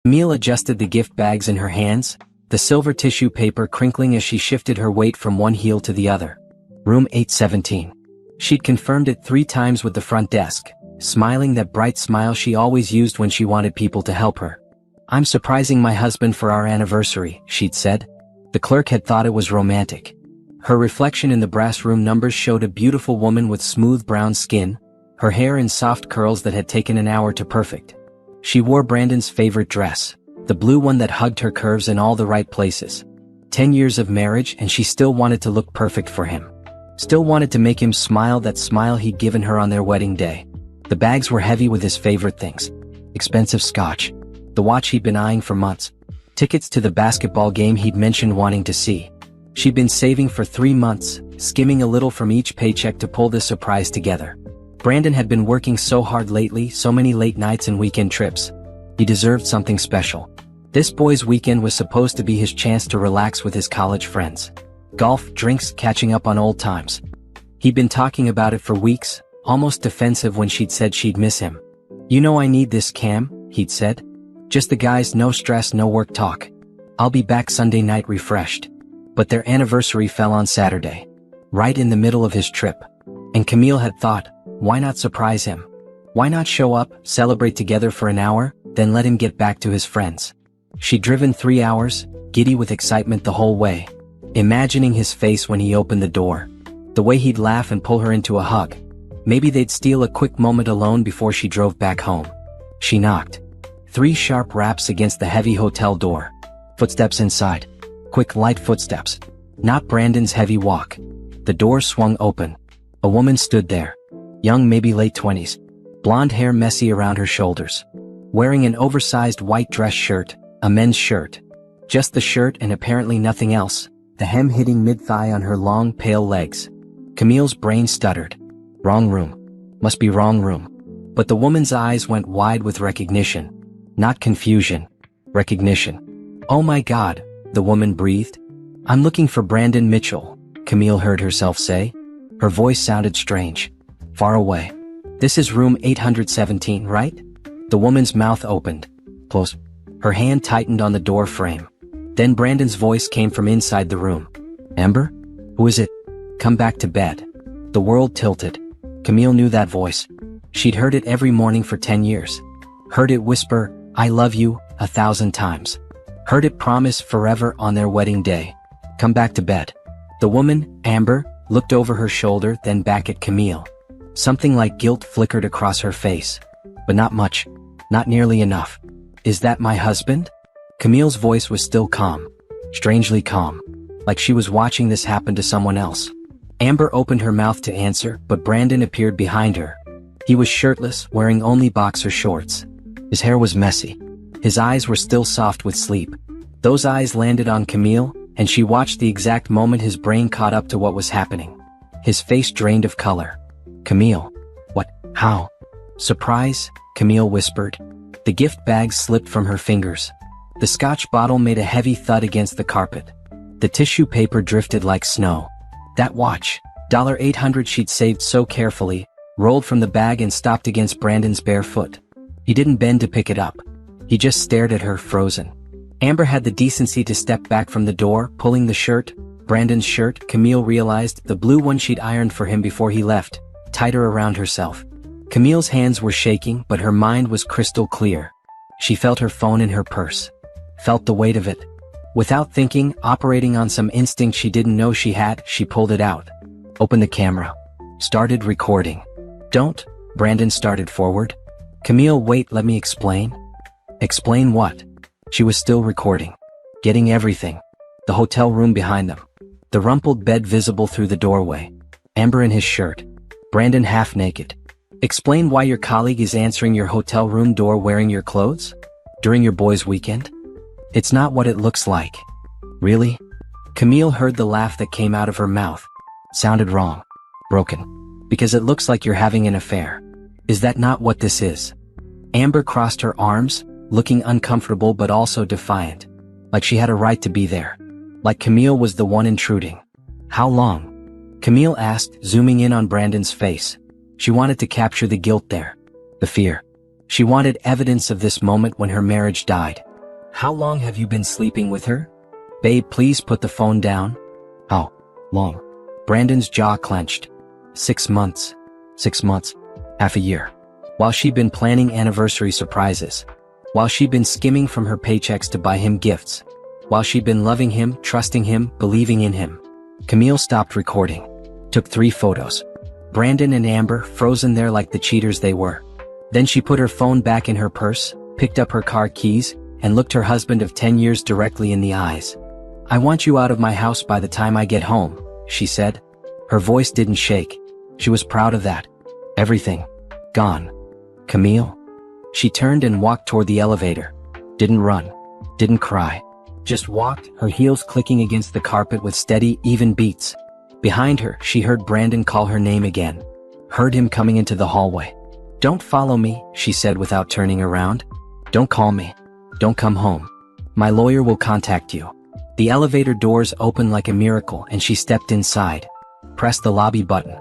Camille adjusted the gift bags in her hands, the silver tissue paper crinkling as she shifted her weight from one heel to the other. Room 817. She'd confirmed it 3 times with the front desk, smiling that bright smile she always used when she wanted people to help her. "I'm surprising my husband for our anniversary," she'd said. The clerk had thought it was romantic. Her reflection in the brass room numbers showed a beautiful woman with smooth brown skin, her hair in soft curls that had taken an hour to perfect. She wore Brandon's favorite dress, the blue one that hugged her curves in all the right places. 10 years of marriage and she still wanted to look perfect for him. Still wanted to make him smile, that smile he'd given her on their wedding day. The bags were heavy with his favorite things. Expensive scotch, the watch he'd been eyeing for months, tickets to the basketball game he'd mentioned wanting to see. She'd been saving for 3 months, skimming a little from each paycheck to pull this surprise together. Brandon had been working so hard lately, so many late nights and weekend trips. He deserved something special. This boy's weekend was supposed to be his chance to relax with his college friends. Golf, drinks, catching up on old times. He'd been talking about it for weeks, almost defensive when she'd said she'd miss him. "You know I need this, Cam," he'd said. "Just the guys, no stress, no work talk. I'll be back Sunday night refreshed." But their anniversary fell on Saturday, right in the middle of his trip. And Camille had thought, why not surprise him? Why not show up, celebrate together for an hour, then let him get back to his friends? She'd driven 3 hours, giddy with excitement the whole way, imagining his face when he opened the door, the way he'd laugh and pull her into a hug. Maybe they'd steal a quick moment alone before she drove back home. She knocked. 3 sharp raps against the heavy hotel door. Footsteps inside. Quick, light footsteps. Not Brandon's heavy walk. The door swung open. A woman stood there. Young, maybe late 20s. Blonde hair messy around her shoulders. Wearing an oversized white dress shirt, a men's shirt. Just the shirt and apparently nothing else, the hem hitting mid-thigh on her long, pale legs. Camille's brain stuttered. Wrong room. Must be wrong room. But the woman's eyes went wide with recognition. Not confusion. Recognition. "Oh my God," the woman breathed. "I'm looking for Brandon Mitchell," Camille heard herself say. Her voice sounded strange. Far away. "This is room 817, right?" The woman's mouth opened. Close. Her hand tightened on the door frame. Then Brandon's voice came from inside the room. "Amber? Who is it? Come back to bed." The world tilted. Camille knew that voice. She'd heard it every morning for 10 years. Heard it whisper, "I love you," 1,000 times. Heard it promise forever on their wedding day. Come back to bed. The woman, Amber, looked over her shoulder, then back at Camille. Something like guilt flickered across her face. But not much. Not nearly enough. "Is that my husband?" Camille's voice was still calm. Strangely calm. Like she was watching this happen to someone else. Amber opened her mouth to answer, but Brandon appeared behind her. He was shirtless, wearing only boxer shorts. His hair was messy. His eyes were still soft with sleep. Those eyes landed on Camille, and she watched the exact moment his brain caught up to what was happening. His face drained of color. "Camille. What? How?" "Surprise," Camille whispered. The gift bag slipped from her fingers. The scotch bottle made a heavy thud against the carpet. The tissue paper drifted like snow. That watch, $800 she'd saved so carefully, rolled from the bag and stopped against Brandon's bare foot. He didn't bend to pick it up. He just stared at her, frozen. Amber had the decency to step back from the door, pulling the shirt, Brandon's shirt, Camille realized, the blue one she'd ironed for him before he left, tighter around herself. Camille's hands were shaking, but her mind was crystal clear. She felt her phone in her purse. Felt the weight of it. Without thinking, operating on some instinct she didn't know she had, she pulled it out. Opened the camera. Started recording. "Don't," Brandon started forward. "Camille, wait, let me explain." "Explain what?" She was still recording. Getting everything. The hotel room behind them. The rumpled bed visible through the doorway. Amber in his shirt. Brandon half naked. "Explain why your colleague is answering your hotel room door wearing your clothes? During your boys' weekend? It's not what it looks like." "Really?" Camille heard the laugh that came out of her mouth. Sounded wrong. Broken. "Because it looks like you're having an affair. Is that not what this is?" Amber crossed her arms, looking uncomfortable but also defiant. Like she had a right to be there. Like Camille was the one intruding. "How long?" Camille asked, zooming in on Brandon's face. She wanted to capture the guilt there. The fear. She wanted evidence of this moment when her marriage died. How long have you been sleeping with her? Babe, please put the phone down. How long? Brandon's jaw clenched. 6 months. 6 months. Half a year. While she'd been planning anniversary surprises. While she'd been skimming from her paychecks to buy him gifts. While she'd been loving him, trusting him, believing in him. Camille stopped recording. Took 3 photos. Brandon and Amber frozen there like the cheaters they were. Then she put her phone back in her purse, picked up her car keys, and looked her husband of 10 years directly in the eyes. I want you out of my house by the time I get home, she said. Her voice didn't shake. She was proud of that. Everything. Gone. Camille. She turned and walked toward the elevator. Didn't run. Didn't cry. Just walked, her heels clicking against the carpet with steady, even beats. Behind her, she heard Brandon call her name again. Heard him coming into the hallway. Don't follow me, she said without turning around. Don't call me. Don't come home. My lawyer will contact you. The elevator doors opened like a miracle and she stepped inside. Pressed the lobby button.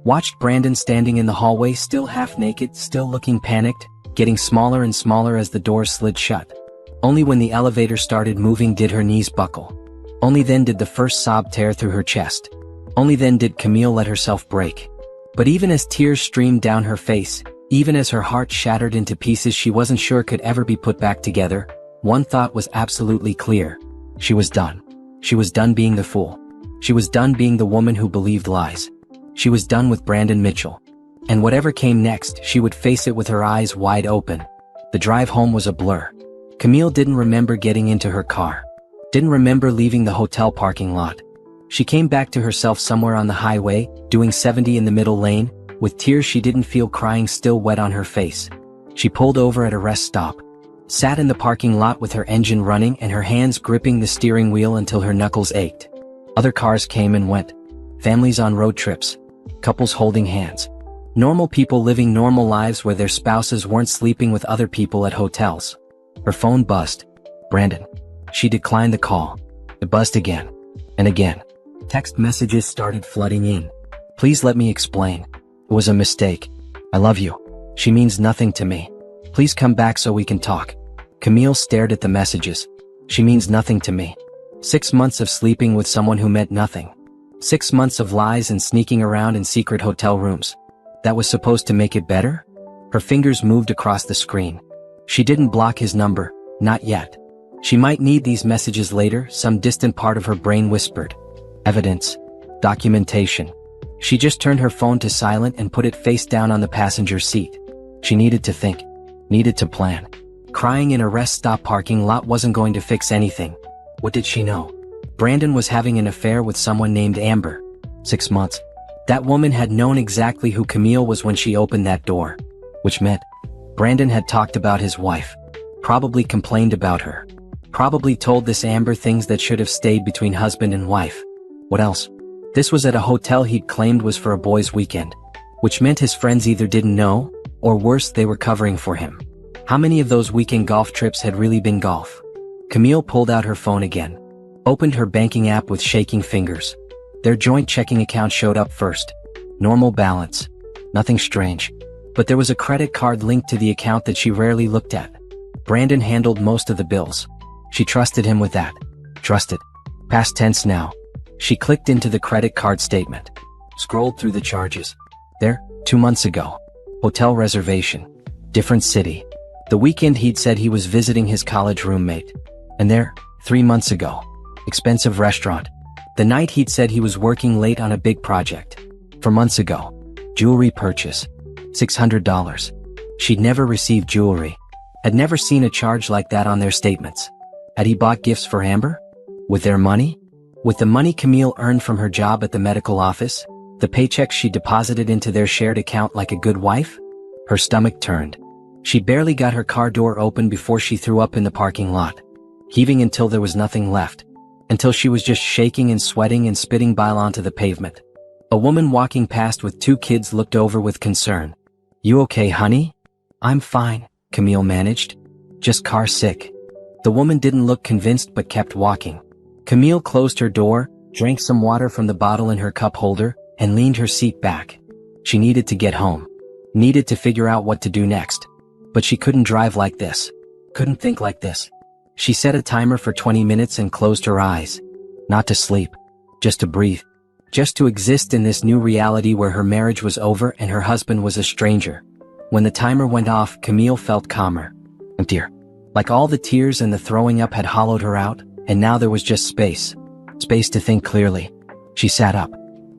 Watched Brandon standing in the hallway, still half naked, still looking panicked, getting smaller and smaller as the doors slid shut. Only when the elevator started moving did her knees buckle. Only then did the first sob tear through her chest. Only then did Camille let herself break. But even as tears streamed down her face, even as her heart shattered into pieces she wasn't sure could ever be put back together, one thought was absolutely clear. She was done. She was done being the fool. She was done being the woman who believed lies. She was done with Brandon Mitchell. And whatever came next, she would face it with her eyes wide open. The drive home was a blur. Camille didn't remember getting into her car. Didn't remember leaving the hotel parking lot. She came back to herself somewhere on the highway, doing 70 in the middle lane, with tears she didn't feel crying still wet on her face. She pulled over at a rest stop. Sat in the parking lot with her engine running and her hands gripping the steering wheel until her knuckles ached. Other cars came and went. Families on road trips. Couples holding hands. Normal people living normal lives where their spouses weren't sleeping with other people at hotels. Her phone buzzed. Brandon. She declined the call. It buzzed again. And again. Text messages started flooding in. Please let me explain. It was a mistake. I love you. She means nothing to me. Please come back so we can talk. Camille stared at the messages. She means nothing to me. 6 months of sleeping with someone who meant nothing. 6 months of lies and sneaking around in secret hotel rooms. That was supposed to make it better? Her fingers moved across the screen. She didn't block his number, not yet. She might need these messages later, some distant part of her brain whispered. Evidence. Documentation. She just turned her phone to silent and put it face down on the passenger seat. She needed to think. Needed to plan. Crying in a rest stop parking lot wasn't going to fix anything. What did she know? Brandon was having an affair with someone named Amber. 6 months. That woman had known exactly who Camille was when she opened that door. Which meant Brandon had talked about his wife. Probably complained about her. Probably told this Amber things that should have stayed between husband and wife. What else? This was at a hotel he'd claimed was for a boys' weekend. Which meant his friends either didn't know, or worse, they were covering for him. How many of those weekend golf trips had really been golf? Camille pulled out her phone again. Opened her banking app with shaking fingers. Their joint checking account showed up first. Normal balance. Nothing strange. But there was a credit card linked to the account that she rarely looked at. Brandon handled most of the bills. She trusted him with that. Trusted. Past tense now. She clicked into the credit card statement. Scrolled through the charges. There, 2 months ago. Hotel reservation. Different city. The weekend he'd said he was visiting his college roommate. And there, 3 months ago. Expensive restaurant. The night he'd said he was working late on a big project. 4 months ago. Jewelry purchase. $600. She'd never received jewelry. Had never seen a charge like that on their statements. Had he bought gifts for Amber? With their money? With the money Camille earned from her job at the medical office? The paychecks she deposited into their shared account like a good wife? Her stomach turned. She barely got her car door open before she threw up in the parking lot. Heaving until there was nothing left. Until she was just shaking and sweating and spitting bile onto the pavement. A woman walking past with 2 kids looked over with concern. You okay, honey? I'm fine, Camille managed. Just car sick. The woman didn't look convinced but kept walking. Camille closed her door, drank some water from the bottle in her cup holder, and leaned her seat back. She needed to get home. Needed to figure out what to do next. But she couldn't drive like this. Couldn't think like this. She set a timer for 20 minutes and closed her eyes. Not to sleep. Just to breathe. Just to exist in this new reality where her marriage was over and her husband was a stranger. When the timer went off, Camille felt calmer. Emptier. Like all the tears and the throwing up had hollowed her out, and now there was just space. Space to think clearly. She sat up.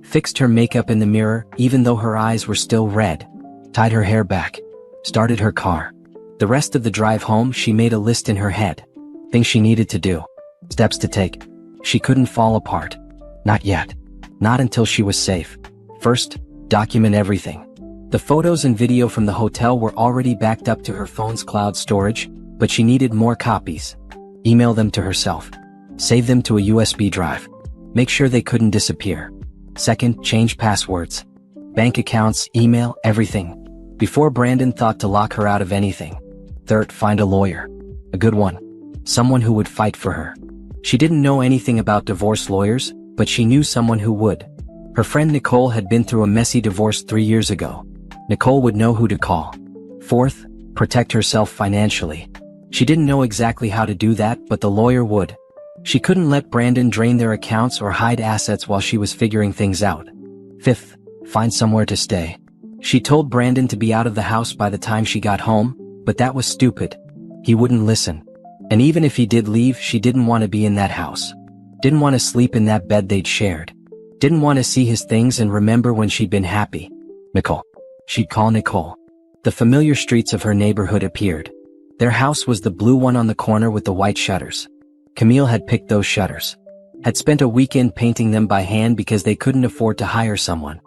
Fixed her makeup in the mirror, even though her eyes were still red. Tied her hair back. Started her car. The rest of the drive home, she made a list in her head. Things she needed to do. Steps to take. She couldn't fall apart. Not yet. Not until she was safe. First, document everything. The photos and video from the hotel were already backed up to her phone's cloud storage, but she needed more copies. Email them to herself. Save them to a USB drive. Make sure they couldn't disappear. Second, change passwords. Bank accounts, email, everything. Before Brandon thought to lock her out of anything. Third, find a lawyer. A good one. Someone who would fight for her. She didn't know anything about divorce lawyers, but she knew someone who would. Her friend Nicole had been through a messy divorce 3 years ago. Nicole would know who to call. Fourth, protect herself financially. She didn't know exactly how to do that, but the lawyer would. She couldn't let Brandon drain their accounts or hide assets while she was figuring things out. Fifth, find somewhere to stay. She told Brandon to be out of the house by the time she got home, but that was stupid. He wouldn't listen. And even if he did leave, she didn't want to be in that house. Didn't want to sleep in that bed they'd shared. Didn't want to see his things and remember when she'd been happy. Nicole. She'd call Nicole. The familiar streets of her neighborhood appeared. Their house was the blue one on the corner with the white shutters. Camille had picked those shutters. Had spent a weekend painting them by hand because they couldn't afford to hire someone.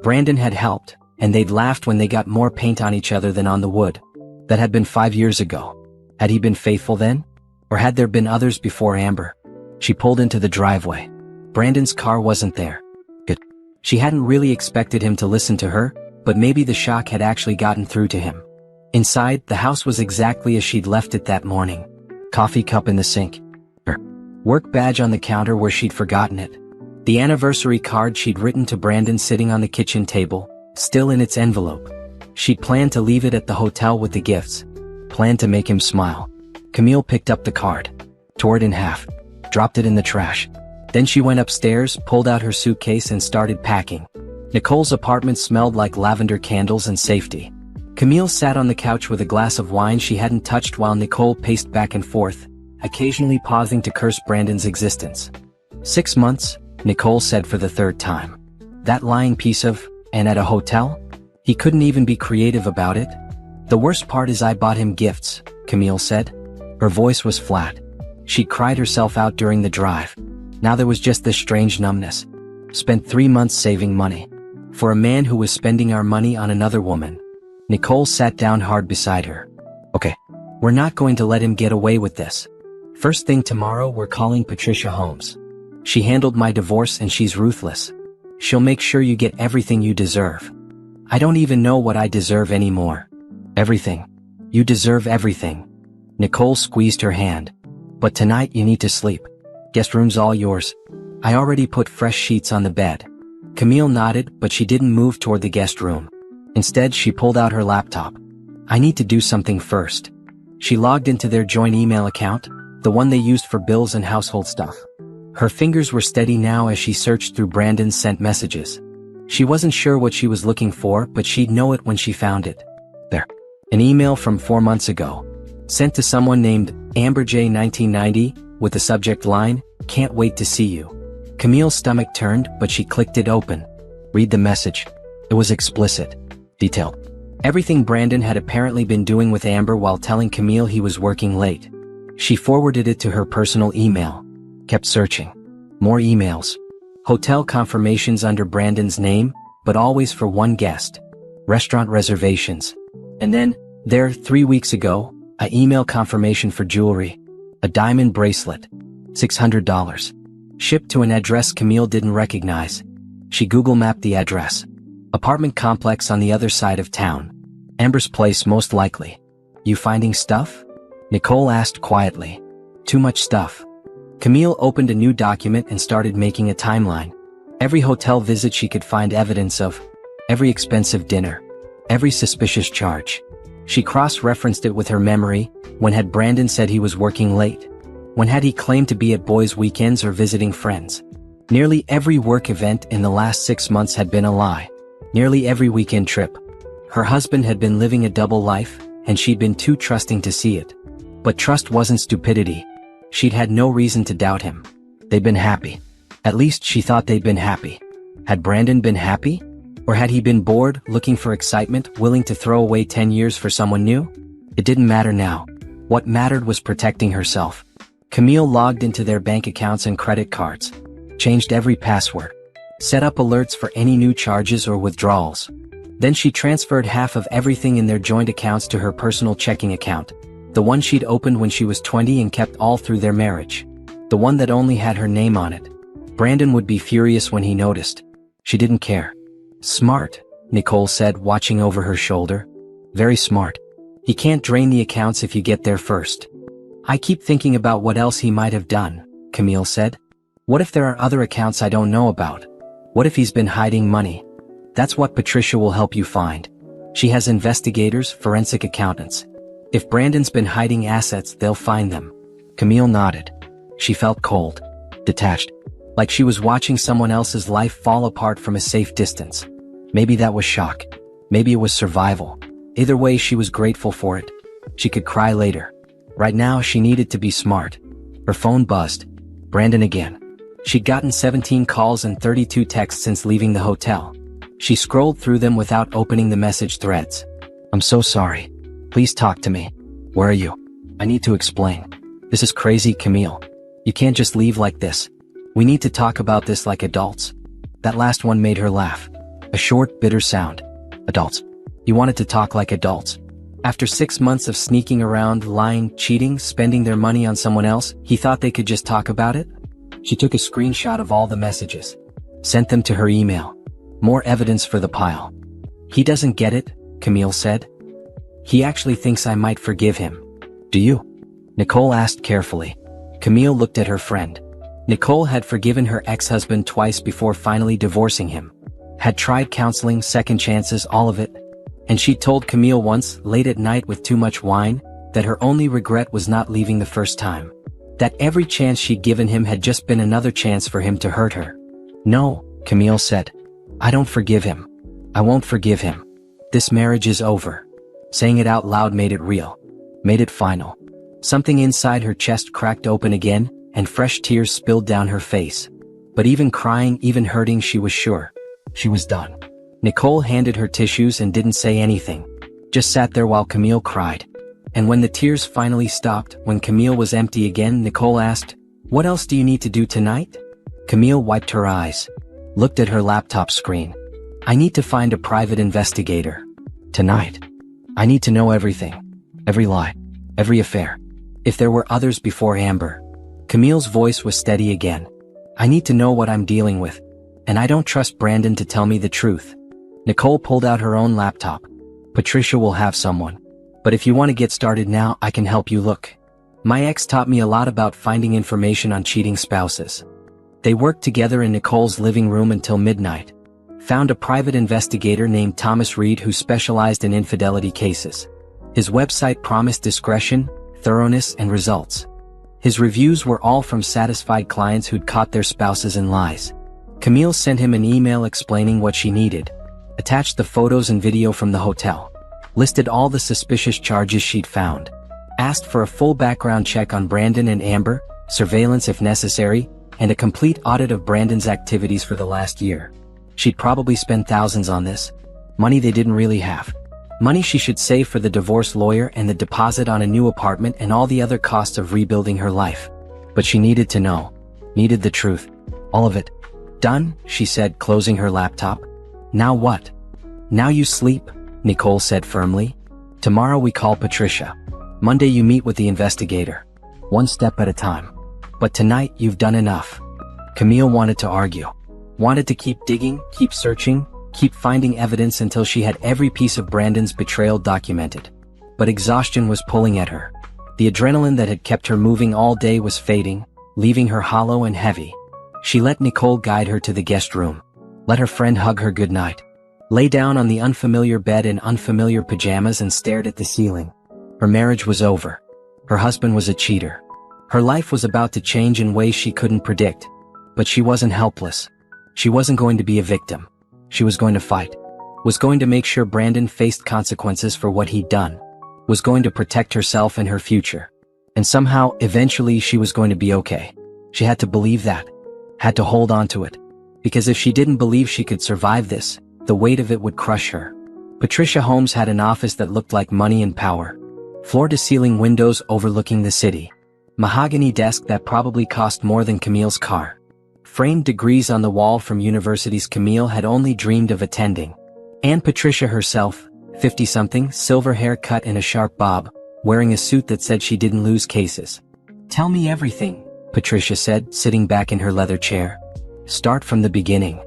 Brandon had helped, and they'd laughed when they got more paint on each other than on the wood. That had been 5 years ago. Had he been faithful then? Or had there been others before Amber? She pulled into the driveway. Brandon's car wasn't there. Good. She hadn't really expected him to listen to her, but maybe the shock had actually gotten through to him. Inside, the house was exactly as she'd left it that morning. Coffee cup in the sink. Her work badge on the counter where she'd forgotten it. The anniversary card she'd written to Brandon sitting on the kitchen table, still in its envelope. She'd planned to leave it at the hotel with the gifts. Planned to make him smile. Camille picked up the card. Tore it in half. Dropped it in the trash. Then she went upstairs, pulled out her suitcase and started packing. Nicole's apartment smelled like lavender candles and safety. Camille sat on the couch with a glass of wine she hadn't touched while Nicole paced back and forth, occasionally pausing to curse Brandon's existence. 6 months, Nicole said for the third time. That lying piece of, and at a hotel? He couldn't even be creative about it. The worst part is I bought him gifts, Camille said. Her voice was flat. She'd cried herself out during the drive. Now there was just this strange numbness. Spent 3 months saving money. For a man who was spending our money on another woman. Nicole sat down hard beside her. Okay. We're not going to let him get away with this. First thing tomorrow we're calling Patricia Holmes. She handled my divorce and she's ruthless. She'll make sure you get everything you deserve. I don't even know what I deserve anymore. Everything. You deserve everything. Nicole squeezed her hand. But tonight you need to sleep. Guest room's all yours. I already put fresh sheets on the bed. Camille nodded, but she didn't move toward the guest room. Instead, she pulled out her laptop. I need to do something first. She logged into their joint email account, the one they used for bills and household stuff. Her fingers were steady now as she searched through Brandon's sent messages. She wasn't sure what she was looking for, but she'd know it when she found it. There. An email from 4 months ago. Sent to someone named Amber J 1990, with the subject line, "Can't wait to see you." Camille's stomach turned, but she clicked it open. Read the message. It was explicit. Detailed. Everything Brandon had apparently been doing with Amber while telling Camille he was working late. She forwarded it to her personal email. Kept searching. More emails. Hotel confirmations under Brandon's name, but always for one guest. Restaurant reservations. And then, there, 3 weeks ago, a email confirmation for jewelry. A diamond bracelet. $600. Shipped to an address Camille didn't recognize. She Google mapped the address. Apartment complex on the other side of town. Amber's place most likely. You finding stuff? Nicole asked quietly. Too much stuff. Camille opened a new document and started making a timeline. Every hotel visit she could find evidence of. Every expensive dinner. Every suspicious charge. She cross-referenced it with her memory. When had Brandon said he was working late? When had he claimed to be at boys' weekends or visiting friends? Nearly every work event in the last 6 months had been a lie. Nearly every weekend trip. Her husband had been living a double life, and she'd been too trusting to see it. But trust wasn't stupidity. She'd had no reason to doubt him. They'd been happy. At least she thought they'd been happy. Had Brandon been happy? Or had he been bored, looking for excitement, willing to throw away 10 years for someone new? It didn't matter now. What mattered was protecting herself. Camille logged into their bank accounts and credit cards. Changed every password. Set up alerts for any new charges or withdrawals. Then she transferred half of everything in their joint accounts to her personal checking account. The one she'd opened when she was 20 and kept all through their marriage. The one that only had her name on it. Brandon would be furious when he noticed. She didn't care. Smart, Nicole said, watching over her shoulder. Very smart. He can't drain the accounts if you get there first. I keep thinking about what else he might have done, Camille said. What if there are other accounts I don't know about? What if he's been hiding money? That's what Patricia will help you find. She has investigators, forensic accountants. If Brandon's been hiding assets, they'll find them. Camille nodded. She felt cold, detached, like she was watching someone else's life fall apart from a safe distance. Maybe that was shock. Maybe it was survival. Either way, she was grateful for it. She could cry later. Right now, she needed to be smart. Her phone buzzed. Brandon again. She'd gotten 17 calls and 32 texts since leaving the hotel. She scrolled through them without opening the message threads. I'm so sorry. Please talk to me. Where are you? I need to explain. This is crazy, Camille. You can't just leave like this. We need to talk about this like adults. That last one made her laugh. A short, bitter sound. Adults. You wanted to talk like adults. After 6 months of sneaking around, lying, cheating, spending their money on someone else, he thought they could just talk about it? She took a screenshot of all the messages. Sent them to her email. More evidence for the pile. He doesn't get it, Camille said. He actually thinks I might forgive him. Do you? Nicole asked carefully. Camille looked at her friend. Nicole had forgiven her ex-husband twice before finally divorcing him. Had tried counseling, second chances, all of it. And she told Camille once, late at night with too much wine, that her only regret was not leaving the first time. That every chance she'd given him had just been another chance for him to hurt her. No, Camille said. I don't forgive him. I won't forgive him. This marriage is over. Saying it out loud made it real. Made it final. Something inside her chest cracked open again, and fresh tears spilled down her face. But even crying, even hurting, she was sure. She was done. Nicole handed her tissues and didn't say anything. Just sat there while Camille cried. And when the tears finally stopped, when Camille was empty again, Nicole asked, "What else do you need to do tonight?" Camille wiped her eyes. Looked at her laptop screen. I need to find a private investigator. Tonight. I need to know everything. Every lie. Every affair. If there were others before Amber. Camille's voice was steady again. I need to know what I'm dealing with. And I don't trust Brandon to tell me the truth. Nicole pulled out her own laptop. Patricia will have someone. But if you want to get started now, I can help you look. My ex taught me a lot about finding information on cheating spouses. They worked together in Nicole's living room until midnight. Found a private investigator named Thomas Reed who specialized in infidelity cases. His website promised discretion, thoroughness, and results. His reviews were all from satisfied clients who'd caught their spouses in lies. Camille sent him an email explaining what she needed. Attached the photos and video from the hotel. Listed all the suspicious charges she'd found. Asked for a full background check on Brandon and Amber, surveillance if necessary, and a complete audit of Brandon's activities for the last year. She'd probably spend thousands on this. Money they didn't really have. Money she should save for the divorce lawyer and the deposit on a new apartment and all the other costs of rebuilding her life. But she needed to know. Needed the truth. All of it. Done, she said, closing her laptop. Now what? Now you sleep, Nicole said firmly. Tomorrow we call Patricia. Monday you meet with the investigator. One step at a time. But tonight you've done enough. Camille wanted to argue. Wanted to keep digging, keep searching, keep finding evidence until she had every piece of Brandon's betrayal documented. But exhaustion was pulling at her. The adrenaline that had kept her moving all day was fading, leaving her hollow and heavy. She let Nicole guide her to the guest room. Let her friend hug her goodnight. Lay down on the unfamiliar bed in unfamiliar pajamas and stared at the ceiling. Her marriage was over. Her husband was a cheater. Her life was about to change in ways she couldn't predict. But she wasn't helpless. She wasn't going to be a victim. She was going to fight. Was going to make sure Brandon faced consequences for what he'd done. Was going to protect herself and her future. And somehow, eventually, she was going to be okay. She had to believe that. Had to hold on to it. Because if she didn't believe she could survive this, the weight of it would crush her. Patricia Holmes had an office that looked like money and power. Floor-to-ceiling windows overlooking the city. Mahogany desk that probably cost more than Camille's car. Framed degrees on the wall from universities Camille had only dreamed of attending. And Patricia herself, 50-something, silver hair cut in a sharp bob, wearing a suit that said she didn't lose cases. "Tell me everything," Patricia said, sitting back in her leather chair. "Start from the beginning."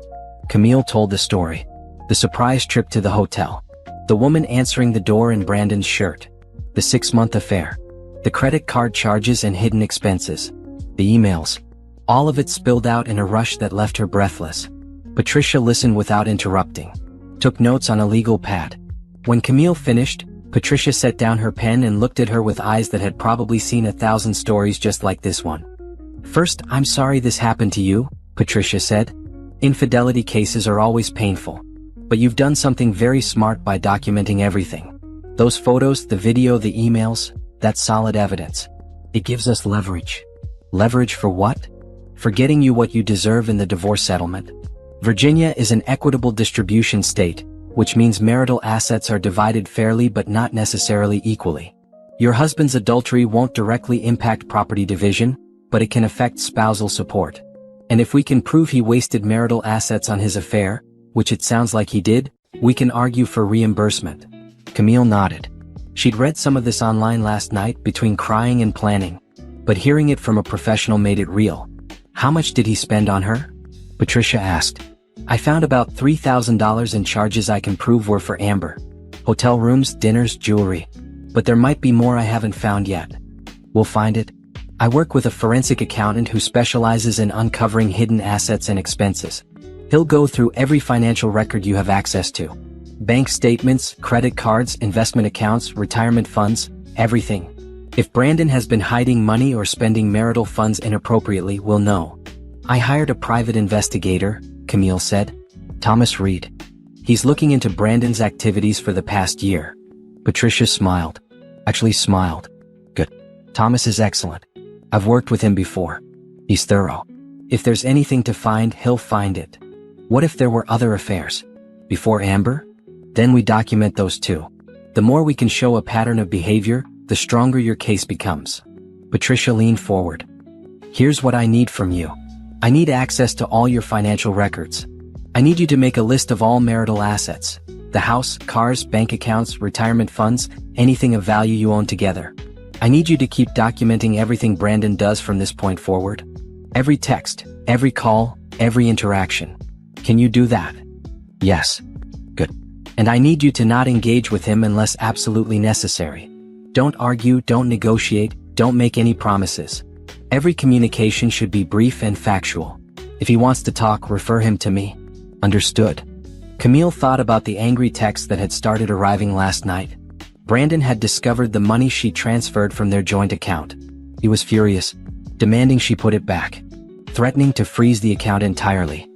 Camille told the story. The surprise trip to the hotel. The woman answering the door in Brandon's shirt. The 6-month affair. The credit card charges and hidden expenses. The emails. All of it spilled out in a rush that left her breathless. Patricia listened without interrupting. Took notes on a legal pad. When Camille finished, Patricia set down her pen and looked at her with eyes that had probably seen 1,000 stories just like this one. "First, I'm sorry this happened to you," Patricia said. "Infidelity cases are always painful. But you've done something very smart by documenting everything. Those photos, the video, the emails, that's solid evidence. It gives us leverage." "Leverage for what?" "For getting you what you deserve in the divorce settlement. Virginia is an equitable distribution state, which means marital assets are divided fairly but not necessarily equally. Your husband's adultery won't directly impact property division, but it can affect spousal support. And if we can prove he wasted marital assets on his affair, which it sounds like he did, we can argue for reimbursement." Camille nodded. She'd read some of this online last night between crying and planning, but hearing it from a professional made it real. "How much did he spend on her?" Patricia asked. "I found about $3,000 in charges I can prove were for Amber. Hotel rooms, dinners, jewelry. But there might be more I haven't found yet." "We'll find it. I work with a forensic accountant who specializes in uncovering hidden assets and expenses. He'll go through every financial record you have access to. Bank statements, credit cards, investment accounts, retirement funds, everything. If Brandon has been hiding money or spending marital funds inappropriately, we'll know." "I hired a private investigator," Camille said. "Thomas Reed. He's looking into Brandon's activities for the past year." Patricia smiled. Actually smiled. "Good. Thomas is excellent. I've worked with him before. He's thorough. If there's anything to find, he'll find it." "What if there were other affairs? Before Amber?" "Then we document those too. The more we can show a pattern of behavior, the stronger your case becomes." Patricia leaned forward. "Here's what I need from you. I need access to all your financial records. I need you to make a list of all marital assets. The house, cars, bank accounts, retirement funds, anything of value you own together. I need you to keep documenting everything Brandon does from this point forward. Every text, every call, every interaction. Can you do that?" "Yes." "Good. And I need you to not engage with him unless absolutely necessary. Don't argue, don't negotiate, don't make any promises. Every communication should be brief and factual. If he wants to talk, refer him to me." "Understood." Camille thought about the angry texts that had started arriving last night. Brandon had discovered the money she transferred from their joint account. He was furious, demanding she put it back, threatening to freeze the account entirely.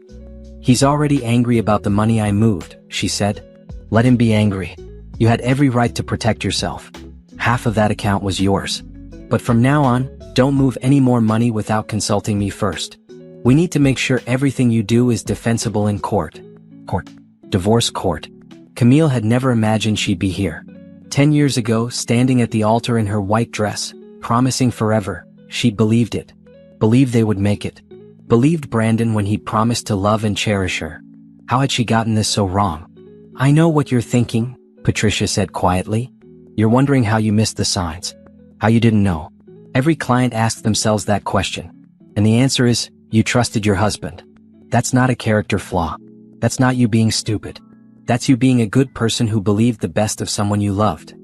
"He's already angry about the money I moved," she said. "Let him be angry. You had every right to protect yourself. Half of that account was yours. But from now on, don't move any more money without consulting me first. We need to make sure everything you do is defensible in court." Court. Divorce court. Camille had never imagined she'd be here. 10 years ago, standing at the altar in her white dress, promising forever, she believed it. Believed they would make it. Believed Brandon when he promised to love and cherish her. How had she gotten this so wrong? "I know what you're thinking," Patricia said quietly. "You're wondering how you missed the signs. How you didn't know." Every client asks themselves that question. And the answer is, you trusted your husband. That's not a character flaw. That's not you being stupid. That's you being a good person who believed the best of someone you loved.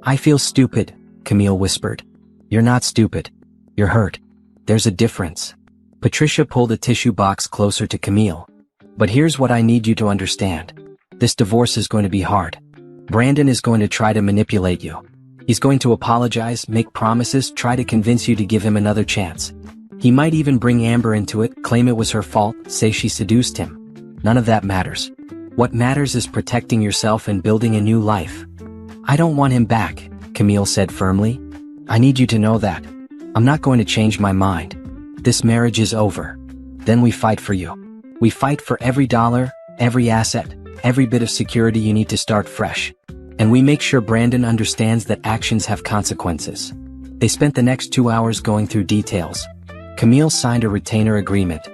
"I feel stupid," Camille whispered. "You're not stupid. You're hurt. There's a difference." Patricia pulled a tissue box closer to Camille. "But here's what I need you to understand. This divorce is going to be hard. Brandon is going to try to manipulate you. He's going to apologize, make promises, try to convince you to give him another chance. He might even bring Amber into it, claim it was her fault, say she seduced him. None of that matters. What matters is protecting yourself and building a new life. I don't want him back, Camille said firmly. I need you to know that. I'm not going to change my mind. This marriage is over. Then we fight for you. We fight for every dollar, every asset, every bit of security you need to start fresh. And we make sure Brandon understands that actions have consequences. They spent the next 2 hours going through details. Camille signed a retainer agreement,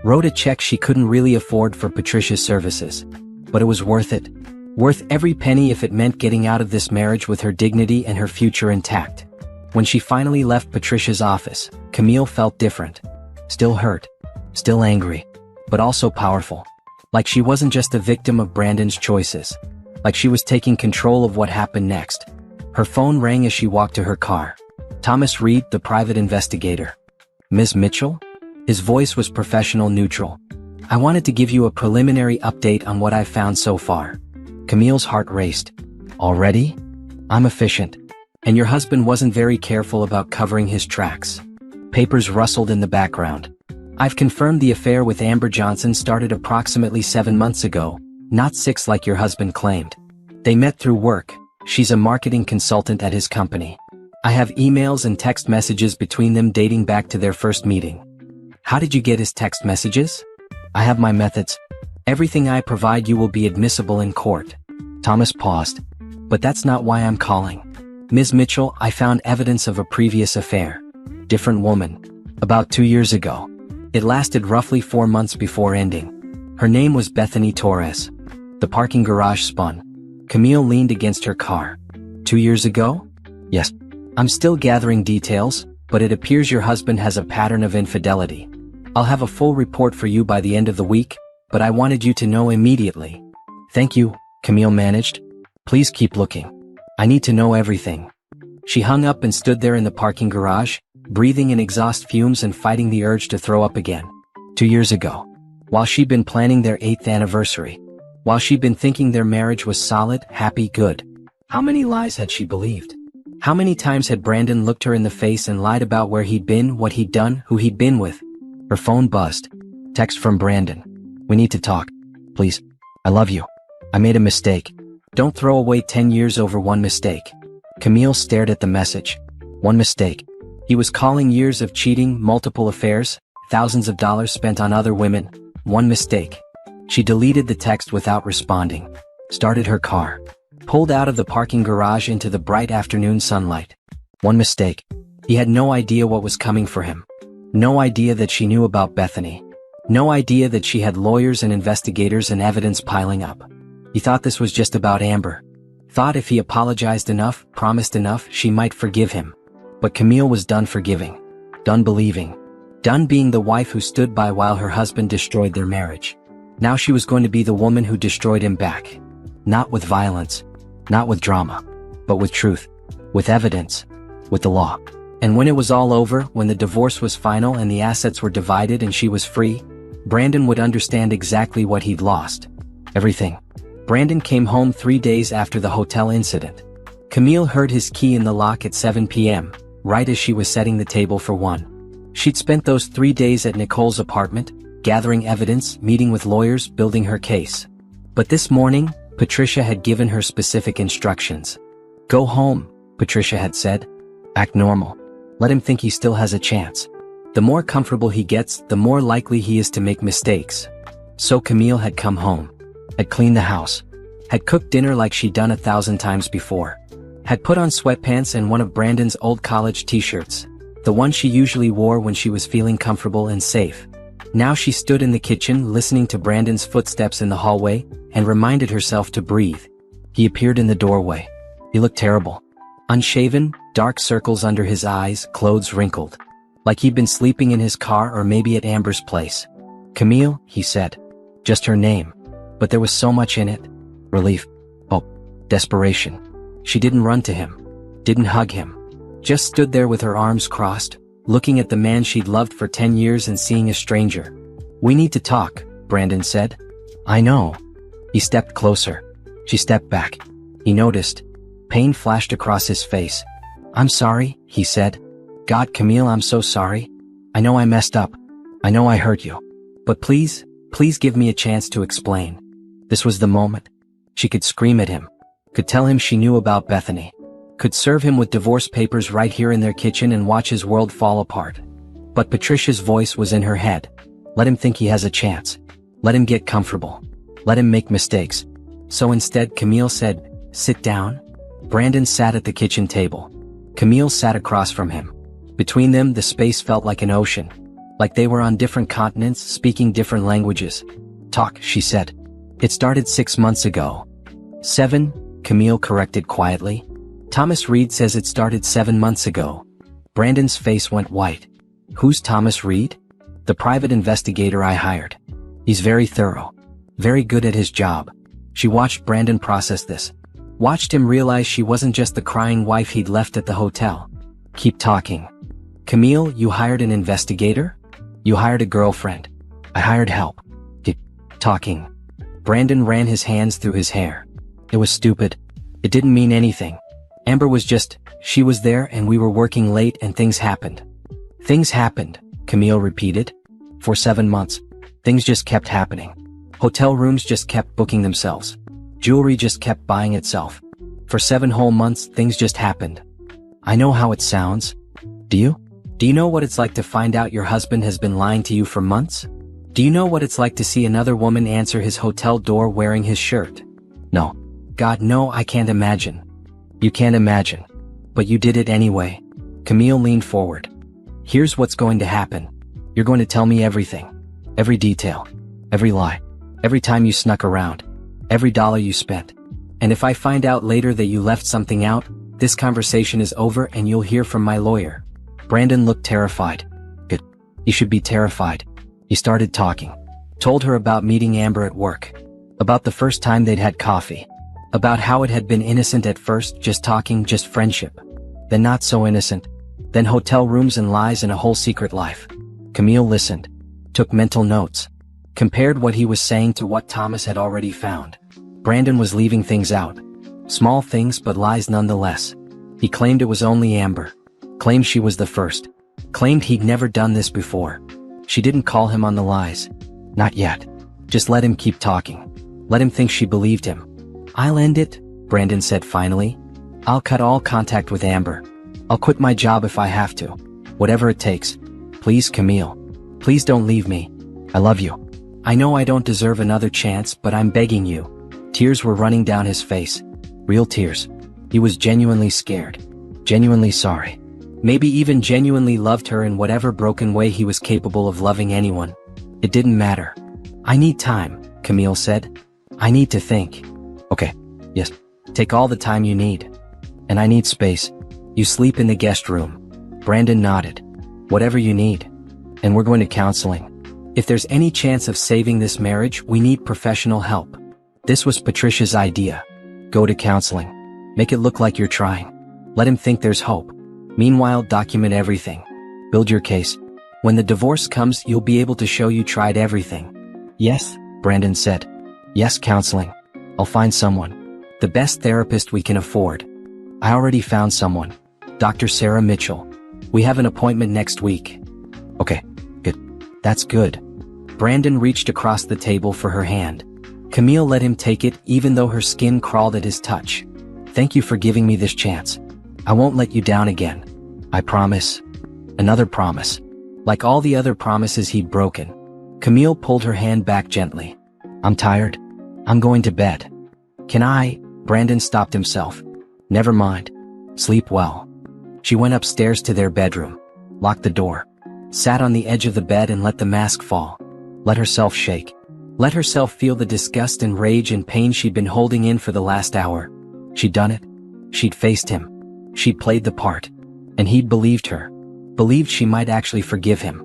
wrote a check she couldn't really afford for Patricia's services. But it was worth it. Worth every penny if it meant getting out of this marriage with her dignity and her future intact. When she finally left Patricia's office, Camille felt different. Still hurt. Still angry. But also powerful. Like she wasn't just a victim of Brandon's choices. Like she was taking control of what happened next. Her phone rang as she walked to her car. Thomas Reed, the private investigator. Ms. Mitchell? His voice was professional, neutral. I wanted to give you a preliminary update on what I've found so far. Camille's heart raced. Already? I'm efficient. And your husband wasn't very careful about covering his tracks. Papers rustled in the background. I've confirmed the affair with Amber Johnson started approximately 7 months ago, not 6 like your husband claimed. They met through work. She's a marketing consultant at his company. I have emails and text messages between them dating back to their first meeting. How did you get his text messages? I have my methods. Everything I provide you will be admissible in court. Thomas paused. But that's not why I'm calling. Ms. Mitchell, I found evidence of a previous affair. Different woman. About 2 years ago. It lasted roughly 4 months before ending. Her name was Bethany Torres. The parking garage spun. Camille leaned against her car. 2 years ago? Yes. I'm still gathering details, but it appears your husband has a pattern of infidelity. I'll have a full report for you by the end of the week, but I wanted you to know immediately. Thank you, Camille managed. Please keep looking. I need to know everything. She hung up and stood there in the parking garage, breathing in exhaust fumes and fighting the urge to throw up again. 2 years ago. While she'd been planning their 8th anniversary. While she'd been thinking their marriage was solid, happy, good. How many lies had she believed? How many times had Brandon looked her in the face and lied about where he'd been, what he'd done, who he'd been with? Her phone buzzed. Text from Brandon. We need to talk. Please. I love you. I made a mistake. Don't throw away 10 years over one mistake. Camille stared at the message. One mistake. He was calling years of cheating, multiple affairs, thousands of dollars spent on other women. One mistake. She deleted the text without responding. Started her car. Pulled out of the parking garage into the bright afternoon sunlight. One mistake. He had no idea what was coming for him. No idea that she knew about Bethany. No idea that she had lawyers and investigators and evidence piling up. He thought this was just about Amber. Thought if he apologized enough, promised enough, she might forgive him. But Camille was done forgiving. Done believing. Done being the wife who stood by while her husband destroyed their marriage. Now she was going to be the woman who destroyed him back. Not with violence. Not with drama. But with truth. With evidence. With the law. And when it was all over, when the divorce was final and the assets were divided and she was free, Brandon would understand exactly what he'd lost. Everything. Brandon came home 3 days after the hotel incident. Camille heard his key in the lock at 7 p.m., right as she was setting the table for one. She'd spent those 3 days at Nicole's apartment, gathering evidence, meeting with lawyers, building her case. But this morning, Patricia had given her specific instructions. Go home, Patricia had said. Act normal. Let him think he still has a chance. The more comfortable he gets, the more likely he is to make mistakes. So Camille had come home. Had cleaned the house. Had cooked dinner like she'd done 1,000 times before. Had put on sweatpants and one of Brandon's old college t-shirts. The one she usually wore when she was feeling comfortable and safe. Now she stood in the kitchen listening to Brandon's footsteps in the hallway and reminded herself to breathe. He appeared in the doorway. He looked terrible. Unshaven, dark circles under his eyes, clothes wrinkled. Like he'd been sleeping in his car or maybe at Amber's place. Camille, he said. Just her name. But there was so much in it. Relief. Hope. Desperation. She didn't run to him. Didn't hug him. Just stood there with her arms crossed, looking at the man she'd loved for 10 years and seeing a stranger. We need to talk, Brandon said. I know. He stepped closer. She stepped back. He noticed. Pain flashed across his face. "I'm sorry," he said. "God, Camille, I'm so sorry. I know I messed up. I know I hurt you. But please give me a chance to explain." This was the moment. She could scream at him. Could tell him she knew about Bethany. Could serve him with divorce papers right here in their kitchen and watch his world fall apart. But Patricia's voice was in her head. Let him think he has a chance. Let him get comfortable. Let him make mistakes. So instead, Camille said, "Sit down." Brandon sat at the kitchen table. Camille sat across from him. Between them, the space felt like an ocean. Like they were on different continents, speaking different languages. "Talk," she said. "It started 6 months ago." 7, Camille corrected quietly. "Thomas Reed says it started 7 months ago." Brandon's face went white. "Who's Thomas Reed?" "The private investigator I hired. He's very thorough. Very good at his job." She watched Brandon process this. Watched him realize she wasn't just the crying wife he'd left at the hotel. "Keep talking." "Camille, you hired an investigator? You hired a girlfriend." "I hired help." "Keep talking." Brandon ran his hands through his hair. "It was stupid. It didn't mean anything. Amber was just, she was there and we were working late and things happened." "Things happened," Camille repeated. "For 7 months. Things just kept happening. Hotel rooms just kept booking themselves. Jewelry just kept buying itself. For 7 whole months, things just happened." "I know how it sounds. Do you? Do you know what it's like to find out your husband has been lying to you for months? Do you know what it's like to see another woman answer his hotel door wearing his shirt?" "No. God, no, I can't imagine." "You can't imagine. But you did it anyway." Camille leaned forward. "Here's what's going to happen. You're going to tell me everything. Every detail. Every lie. Every time you snuck around. Every dollar you spent. And if I find out later that you left something out, this conversation is over and you'll hear from my lawyer." Brandon looked terrified. "Good. You should be terrified." He started talking. Told her about meeting Amber at work. About the first time they'd had coffee. About how it had been innocent at first, just talking, just friendship. Then not so innocent. Then hotel rooms and lies and a whole secret life. Camille listened. Took mental notes. Compared what he was saying to what Thomas had already found. Brandon was leaving things out. Small things but lies nonetheless. He claimed it was only Amber. Claimed she was the first. Claimed he'd never done this before. She didn't call him on the lies. Not yet. Just let him keep talking. Let him think she believed him. "I'll end it," Brandon said finally. "I'll cut all contact with Amber. I'll quit my job if I have to. Whatever it takes. Please, Camille. Please don't leave me. I love you. I know I don't deserve another chance, but I'm begging you." Tears were running down his face. Real tears. He was genuinely scared. Genuinely sorry. Maybe even genuinely loved her in whatever broken way he was capable of loving anyone. It didn't matter. "I need time," Camille said. "I need to think." "Okay. Yes. Take all the time you need. And I need space. You sleep in the guest room." Brandon nodded. "Whatever you need. And we're going to counseling. If there's any chance of saving this marriage, we need professional help." This was Patricia's idea. Go to counseling. Make it look like you're trying. Let him think there's hope. Meanwhile, document everything. Build your case. When the divorce comes, you'll be able to show you tried everything. "Yes," Brandon said. "Yes, counseling. I'll find someone. The best therapist we can afford. I already found someone. Dr. Sarah Mitchell. We have an appointment next week." "Okay, good. That's good." Brandon reached across the table for her hand. Camille let him take it even though her skin crawled at his touch. "Thank you for giving me this chance. I won't let you down again. I promise." Another promise. Like all the other promises he'd broken. Camille pulled her hand back gently. "I'm tired. I'm going to bed." "Can I?" Brandon stopped himself. "Never mind. Sleep well." She went upstairs to their bedroom. Locked the door. Sat on the edge of the bed and let the mask fall. Let herself shake. Let herself feel the disgust and rage and pain she'd been holding in for the last hour. She'd done it. She'd faced him. She'd played the part. And he'd believed her. Believed she might actually forgive him.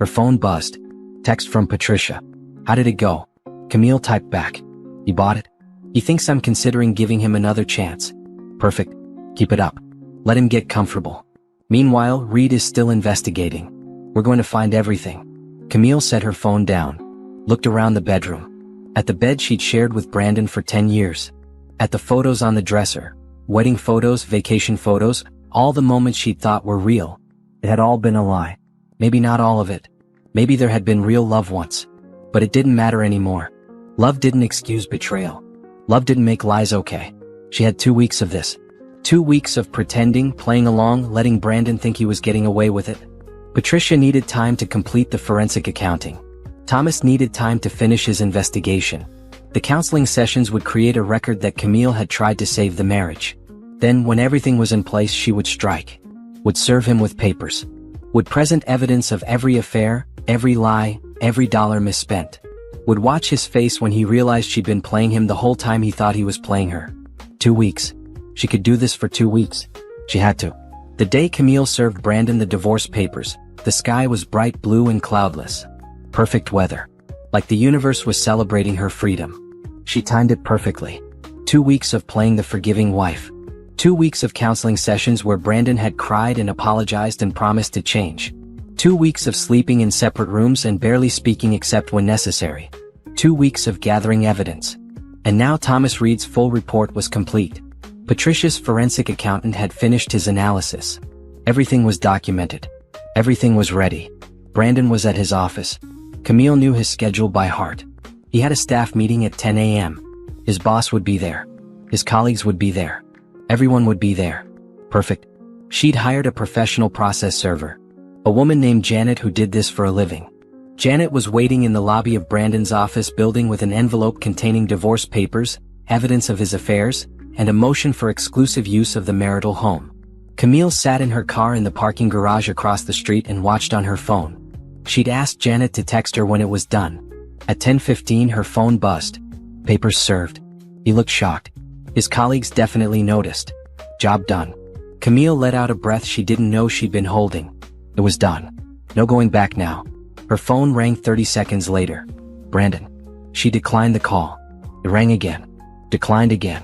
Her phone buzzed. Text from Patricia. "How did it go?" Camille typed back. "You bought it? He thinks I'm considering giving him another chance." "Perfect. Keep it up. Let him get comfortable. Meanwhile, Reed is still investigating. We're going to find everything." Camille set her phone down. Looked around the bedroom. At the bed she'd shared with Brandon for 10 years. At the photos on the dresser. Wedding photos, vacation photos, all the moments she'd thought were real. It had all been a lie. Maybe not all of it. Maybe there had been real love once. But it didn't matter anymore. Love didn't excuse betrayal. Love didn't make lies okay. She had 2 weeks of this. 2 weeks of pretending, playing along, letting Brandon think he was getting away with it. Patricia needed time to complete the forensic accounting. Thomas needed time to finish his investigation. The counseling sessions would create a record that Camille had tried to save the marriage. Then, when everything was in place, she would strike. Would serve him with papers. Would present evidence of every affair, every lie, every dollar misspent. Would watch his face when he realized she'd been playing him the whole time he thought he was playing her. 2 weeks. She could do this for 2 weeks. She had to. The day Camille served Brandon the divorce papers, the sky was bright blue and cloudless. Perfect weather. Like the universe was celebrating her freedom. She timed it perfectly. 2 weeks of playing the forgiving wife. 2 weeks of counseling sessions where Brandon had cried and apologized and promised to change. 2 weeks of sleeping in separate rooms and barely speaking except when necessary. 2 weeks of gathering evidence. And now Thomas Reed's full report was complete. Patricia's forensic accountant had finished his analysis. Everything was documented. Everything was ready. Brandon was at his office. Camille knew his schedule by heart. He had a staff meeting at 10 a.m. His boss would be there. His colleagues would be there. Everyone would be there. Perfect. She'd hired a professional process server. A woman named Janet who did this for a living. Janet was waiting in the lobby of Brandon's office building with an envelope containing divorce papers, evidence of his affairs, and a motion for exclusive use of the marital home. Camille sat in her car in the parking garage across the street and watched on her phone. She'd asked Janet to text her when it was done. At 10:15 her phone buzzed. Papers served. He looked shocked. His colleagues definitely noticed. Job done. Camille let out a breath she didn't know she'd been holding. It was done. No going back now. Her phone rang 30 seconds later. Brandon. She declined the call. It rang again. Declined again.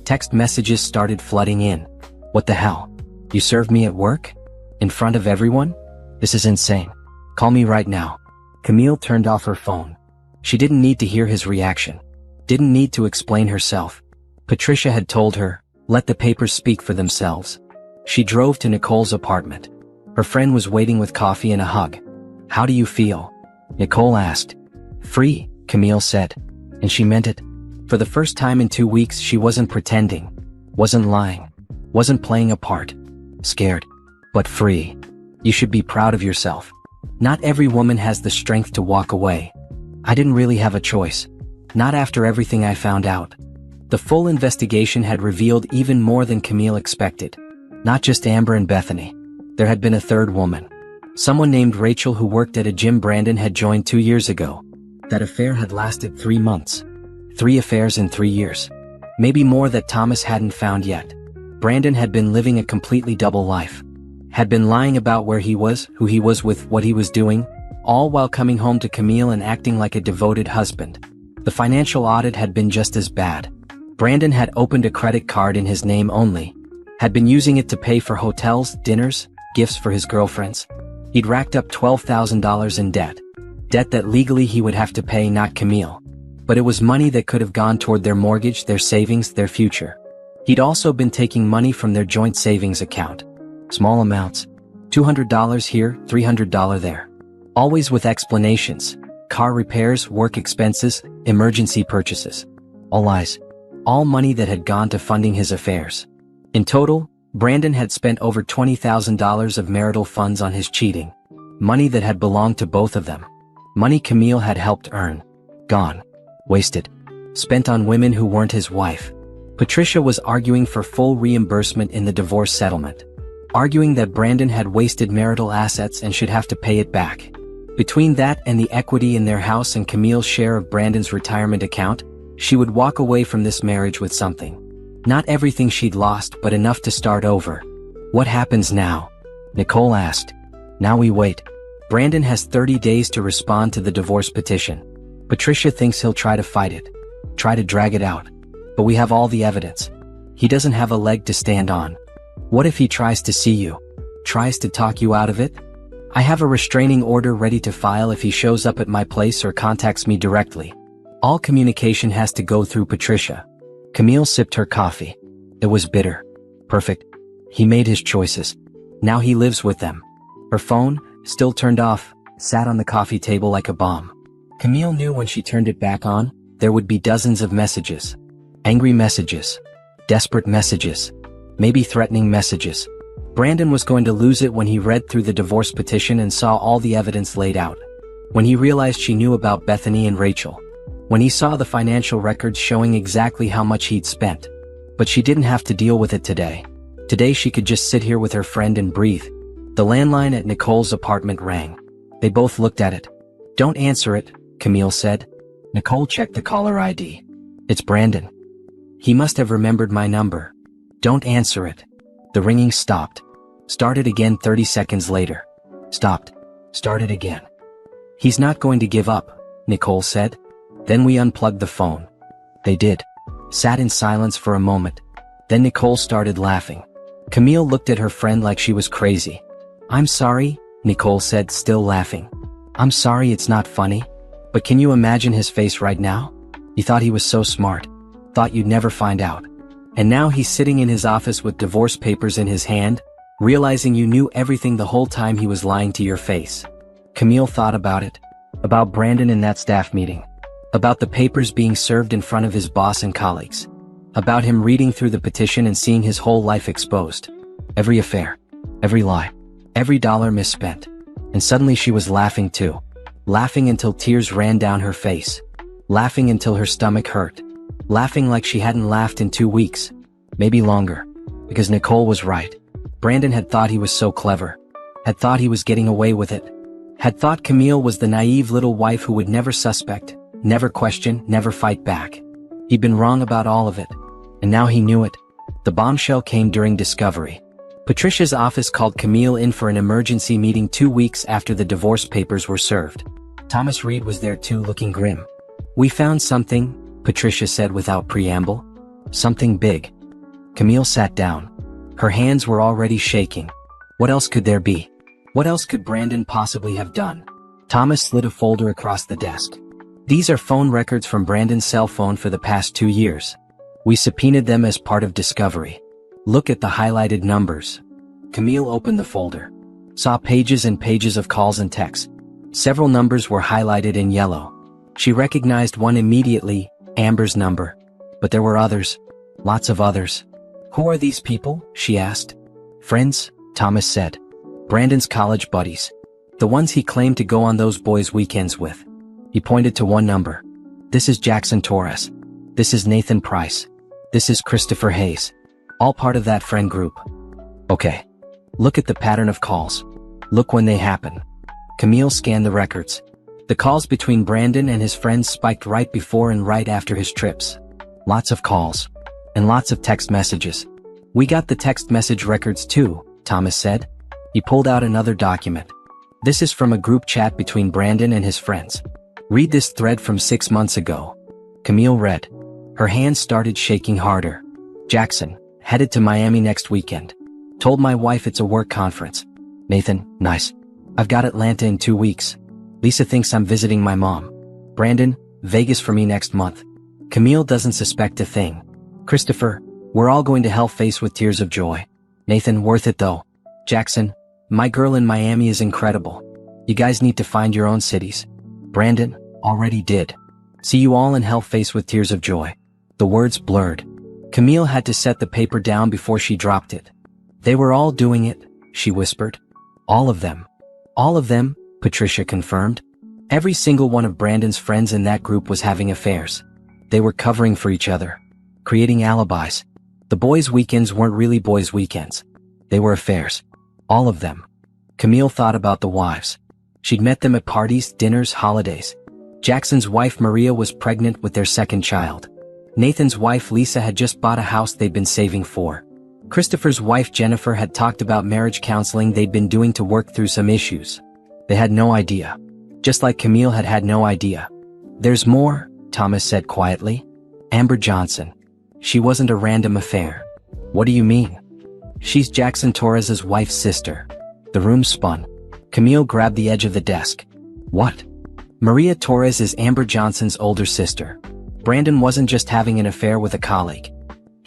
Text messages started flooding in. What the hell? You served me at work? In front of everyone? This is insane. Call me right now. Camille turned off her phone. She didn't need to hear his reaction. Didn't need to explain herself. Patricia had told her, let the papers speak for themselves. She drove to Nicole's apartment. Her friend was waiting with coffee and a hug. How do you feel? Nicole asked. Free, Camille said. And she meant it. For the first time in 2 weeks she wasn't pretending. Wasn't lying. Wasn't playing a part. Scared. But free. You should be proud of yourself. Not every woman has the strength to walk away. I didn't really have a choice. Not after everything I found out. The full investigation had revealed even more than Camille expected. Not just Amber and Bethany. There had been a third woman. Someone named Rachel who worked at a gym Brandon had joined 2 years ago. That affair had lasted 3 months. 3 affairs in 3 years. Maybe more that Thomas hadn't found yet. Brandon had been living a completely double life. Had been lying about where he was, who he was with, what he was doing, all while coming home to Camille and acting like a devoted husband. The financial audit had been just as bad. Brandon had opened a credit card in his name only. Had been using it to pay for hotels, dinners, gifts for his girlfriends. He'd racked up $12,000 in debt. Debt that legally he would have to pay, not Camille. But it was money that could have gone toward their mortgage, their savings, their future. He'd also been taking money from their joint savings account. Small amounts. $200 here, $300 there. Always with explanations. Car repairs, work expenses, emergency purchases. All lies. All money that had gone to funding his affairs. In total, Brandon had spent over $20,000 of marital funds on his cheating. Money that had belonged to both of them. Money Camille had helped earn. Gone. Wasted. Spent on women who weren't his wife. Patricia was arguing for full reimbursement in the divorce settlement. Arguing that Brandon had wasted marital assets and should have to pay it back. Between that and the equity in their house and Camille's share of Brandon's retirement account, she would walk away from this marriage with something. Not everything she'd lost, but enough to start over. What happens now? Nicole asked. Now we wait. Brandon has 30 days to respond to the divorce petition. Patricia thinks he'll try to fight it. Try to drag it out. But we have all the evidence. He doesn't have a leg to stand on. What if he tries to see you? Tries to talk you out of it? I have a restraining order ready to file if he shows up at my place or contacts me directly. All communication has to go through Patricia. Camille sipped her coffee. It was bitter. Perfect. He made his choices. Now he lives with them. Her phone, still turned off, sat on the coffee table like a bomb. Camille knew when she turned it back on, there would be dozens of messages. Angry messages. Desperate messages. Maybe threatening messages. Brandon was going to lose it when he read through the divorce petition and saw all the evidence laid out. When he realized she knew about Bethany and Rachel. When he saw the financial records showing exactly how much he'd spent. But she didn't have to deal with it today. Today she could just sit here with her friend and breathe. The landline at Nicole's apartment rang. They both looked at it. "Don't answer it," Camille said. Nicole checked the caller ID. "It's Brandon. He must have remembered my number. Don't answer it." The ringing stopped. Started again 30 seconds later. Stopped. Started again. "He's not going to give up," Nicole said. Then we unplugged the phone. They did. Sat in silence for a moment. Then Nicole started laughing. Camille looked at her friend like she was crazy. "I'm sorry," Nicole said, still laughing. "I'm sorry, it's not funny. But can you imagine his face right now? You thought he was so smart. Thought you'd never find out. And now he's sitting in his office with divorce papers in his hand, realizing you knew everything the whole time he was lying to your face." Camille thought about it. About Brandon in that staff meeting. About the papers being served in front of his boss and colleagues. About him reading through the petition and seeing his whole life exposed. Every affair. Every lie. Every dollar misspent. And suddenly she was laughing too. Laughing until tears ran down her face. Laughing until her stomach hurt. Laughing like she hadn't laughed in 2 weeks. Maybe longer. Because Nicole was right. Brandon had thought he was so clever. Had thought he was getting away with it. Had thought Camille was the naive little wife who would never suspect, never question, never fight back. He'd been wrong about all of it. And now he knew it. The bombshell came during discovery. Patricia's office called Camille in for an emergency meeting 2 weeks after the divorce papers were served. Thomas Reed was there too, looking grim. "We found something," Patricia said without preamble. "Something big." Camille sat down. Her hands were already shaking. What else could there be? What else could Brandon possibly have done? Thomas slid a folder across the desk. "These are phone records from Brandon's cell phone for the past 2 years. We subpoenaed them as part of discovery. Look at the highlighted numbers." Camille opened the folder. Saw pages and pages of calls and texts. Several numbers were highlighted in yellow. She recognized one immediately, Amber's number. But there were others. Lots of others. "Who are these people?" she asked. "Friends," Thomas said. "Brandon's college buddies. The ones he claimed to go on those boys' weekends with." He pointed to one number. "This is Jackson Torres. This is Nathan Price. This is Christopher Hayes. All part of that friend group." "Okay. Look at the pattern of calls. Look when they happen." Camille scanned the records. The calls between Brandon and his friends spiked right before and right after his trips. Lots of calls. And lots of text messages. "We got the text message records too," Thomas said. He pulled out another document. "This is from a group chat between Brandon and his friends. Read this thread from 6 months ago." Camille read. Her hands started shaking harder. "Jackson, headed to Miami next weekend. Told my wife it's a work conference. Nathan, nice. I've got Atlanta in 2 weeks. Lisa thinks I'm visiting my mom. Brandon, Vegas for me next month. Camille doesn't suspect a thing. Christopher, we're all going to hell face with tears of joy. Nathan, worth it though. Jackson, my girl in Miami is incredible. You guys need to find your own cities. Brandon, already did. See you all in hell face with tears of joy." The words blurred. Camille had to set the paper down before she dropped it. "They were all doing it," she whispered. "All of them." "All of them," Patricia confirmed. Every single one of Brandon's friends in that group was having affairs. They were covering for each other. Creating alibis. The boys' weekends weren't really boys' weekends. They were affairs. All of them. Camille thought about the wives. She'd met them at parties, dinners, holidays. Jackson's wife Maria was pregnant with their second child. Nathan's wife Lisa had just bought a house they'd been saving for. Christopher's wife Jennifer had talked about marriage counseling they'd been doing to work through some issues. They had no idea. Just like Camille had had no idea. "There's more," Thomas said quietly. "Amber Johnson. She wasn't a random affair." "What do you mean?" "She's Jackson Torres's wife's sister." The room spun. Camille grabbed the edge of the desk. "What?" "Maria Torres is Amber Johnson's older sister. Brandon wasn't just having an affair with a colleague.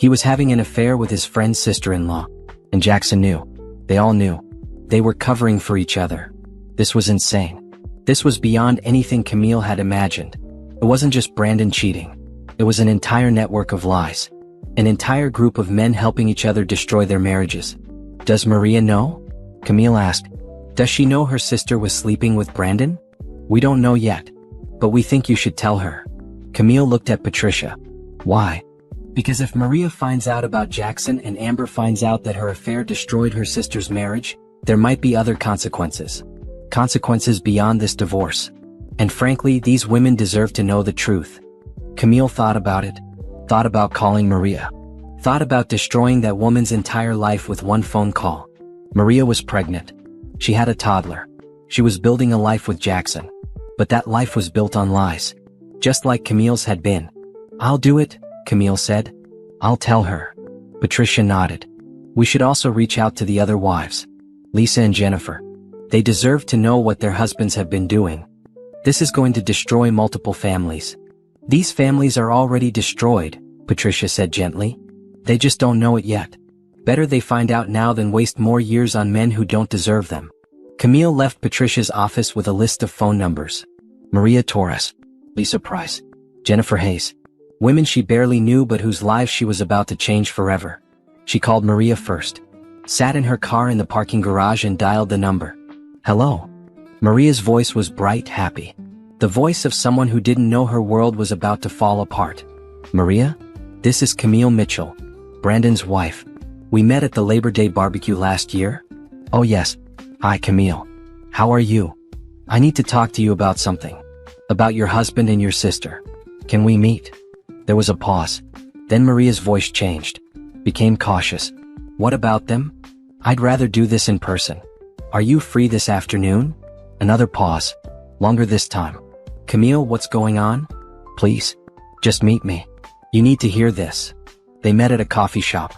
He was having an affair with his friend's sister-in-law. And Jackson knew. They all knew. They were covering for each other. This was insane. This was beyond anything Camille had imagined. It wasn't just Brandon cheating. It was an entire network of lies. An entire group of men helping each other destroy their marriages. Does Maria know? Camille asked. Does she know her sister was sleeping with Brandon? We don't know yet. But we think you should tell her. Camille looked at Patricia. Why? Because if Maria finds out about Jackson and Amber finds out that her affair destroyed her sister's marriage, there might be other consequences. Consequences beyond this divorce. And frankly, these women deserve to know the truth. Camille thought about it. Thought about calling Maria. Thought about destroying that woman's entire life with one phone call. Maria was pregnant. She had a toddler. She was building a life with Jackson. But that life was built on lies. Just like Camille's had been. I'll do it, Camille said. I'll tell her. Patricia nodded. We should also reach out to the other wives. Lisa and Jennifer. They deserve to know what their husbands have been doing. This is going to destroy multiple families. These families are already destroyed, Patricia said gently. They just don't know it yet. Better they find out now than waste more years on men who don't deserve them. Camille left Patricia's office with a list of phone numbers. Maria Torres, Lisa Price, Jennifer Hayes. Women she barely knew but whose lives she was about to change forever. She called Maria first. Sat in her car in the parking garage and dialed the number. Hello. Maria's voice was bright, happy. The voice of someone who didn't know her world was about to fall apart. Maria? This is Camille Mitchell, Brandon's wife. We met at the Labor Day barbecue last year? Oh yes. Hi Camille. How are you? I need to talk to you about something. About your husband and your sister. Can we meet? There was a pause. Then Maria's voice changed. Became cautious. What about them? I'd rather do this in person. Are you free this afternoon? Another pause. Longer this time. Camille, what's going on? Please. Just meet me. You need to hear this. They met at a coffee shop.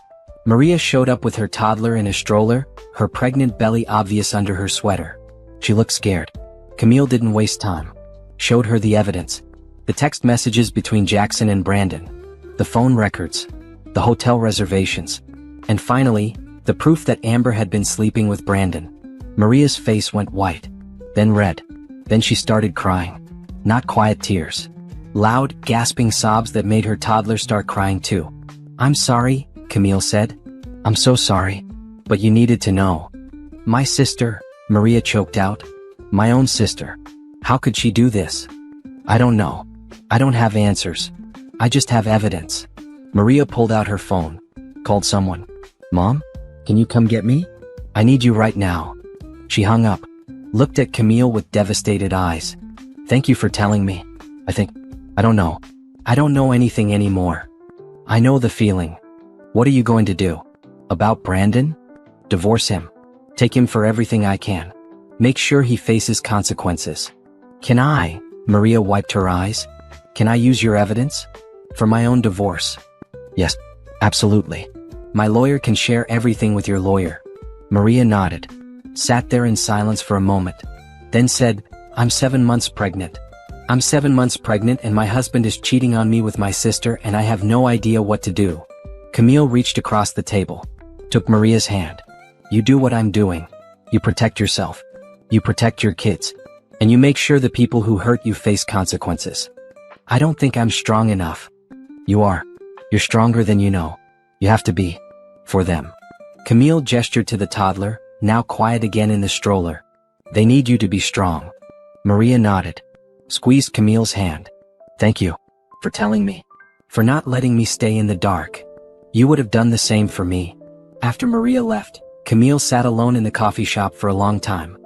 Maria showed up with her toddler in a stroller, her pregnant belly obvious under her sweater. She looked scared. Camille didn't waste time. Showed her the evidence. The text messages between Jackson and Brandon. The phone records. The hotel reservations. And finally, the proof that Amber had been sleeping with Brandon. Maria's face went white. Then red. Then she started crying. Not quiet tears. Loud, gasping sobs that made her toddler start crying too. I'm sorry, Camille said. I'm so sorry. But you needed to know. My sister, Maria choked out. My own sister. How could she do this? I don't know. I don't have answers. I just have evidence. Maria pulled out her phone. Called someone. Mom? Can you come get me? I need you right now. She hung up. Looked at Camille with devastated eyes. Thank you for telling me. I don't know. I don't know anything anymore. I know the feeling. What are you going to do? About Brandon? Divorce him. Take him for everything I can. Make sure he faces consequences. Can I? Maria wiped her eyes. Can I use your evidence? For my own divorce. Yes, absolutely. My lawyer can share everything with your lawyer. Maria nodded. Sat there in silence for a moment. Then said, I'm 7 months pregnant. I'm 7 months pregnant and my husband is cheating on me with my sister and I have no idea what to do. Camille reached across the table. Took Maria's hand. You do what I'm doing. You protect yourself. You protect your kids. And you make sure the people who hurt you face consequences. I don't think I'm strong enough. You are. You're stronger than you know. You have to be. For them. Camille gestured to the toddler, now quiet again in the stroller. They need you to be strong. Maria nodded. Squeezed Camille's hand. Thank you. For telling me. For not letting me stay in the dark. You would have done the same for me. After Maria left, Camille sat alone in the coffee shop for a long time.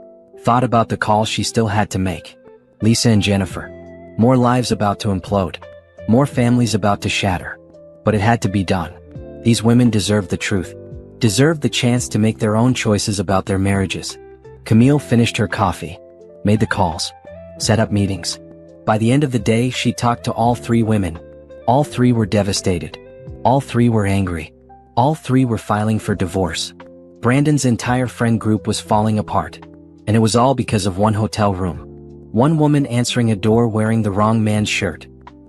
Thought about the call she still had to make. Lisa and Jennifer. More lives about to implode. More families about to shatter. But it had to be done. These women deserved the truth. Deserved the chance to make their own choices about their marriages. Camille finished her coffee. Made the calls. Set up meetings. By the end of the day, she talked to all 3 women. All 3 were devastated. All 3 were angry. All 3 were filing for divorce. Brandon's entire friend group was falling apart. And it was all because of one hotel room. One woman answering a door wearing the wrong man's shirt.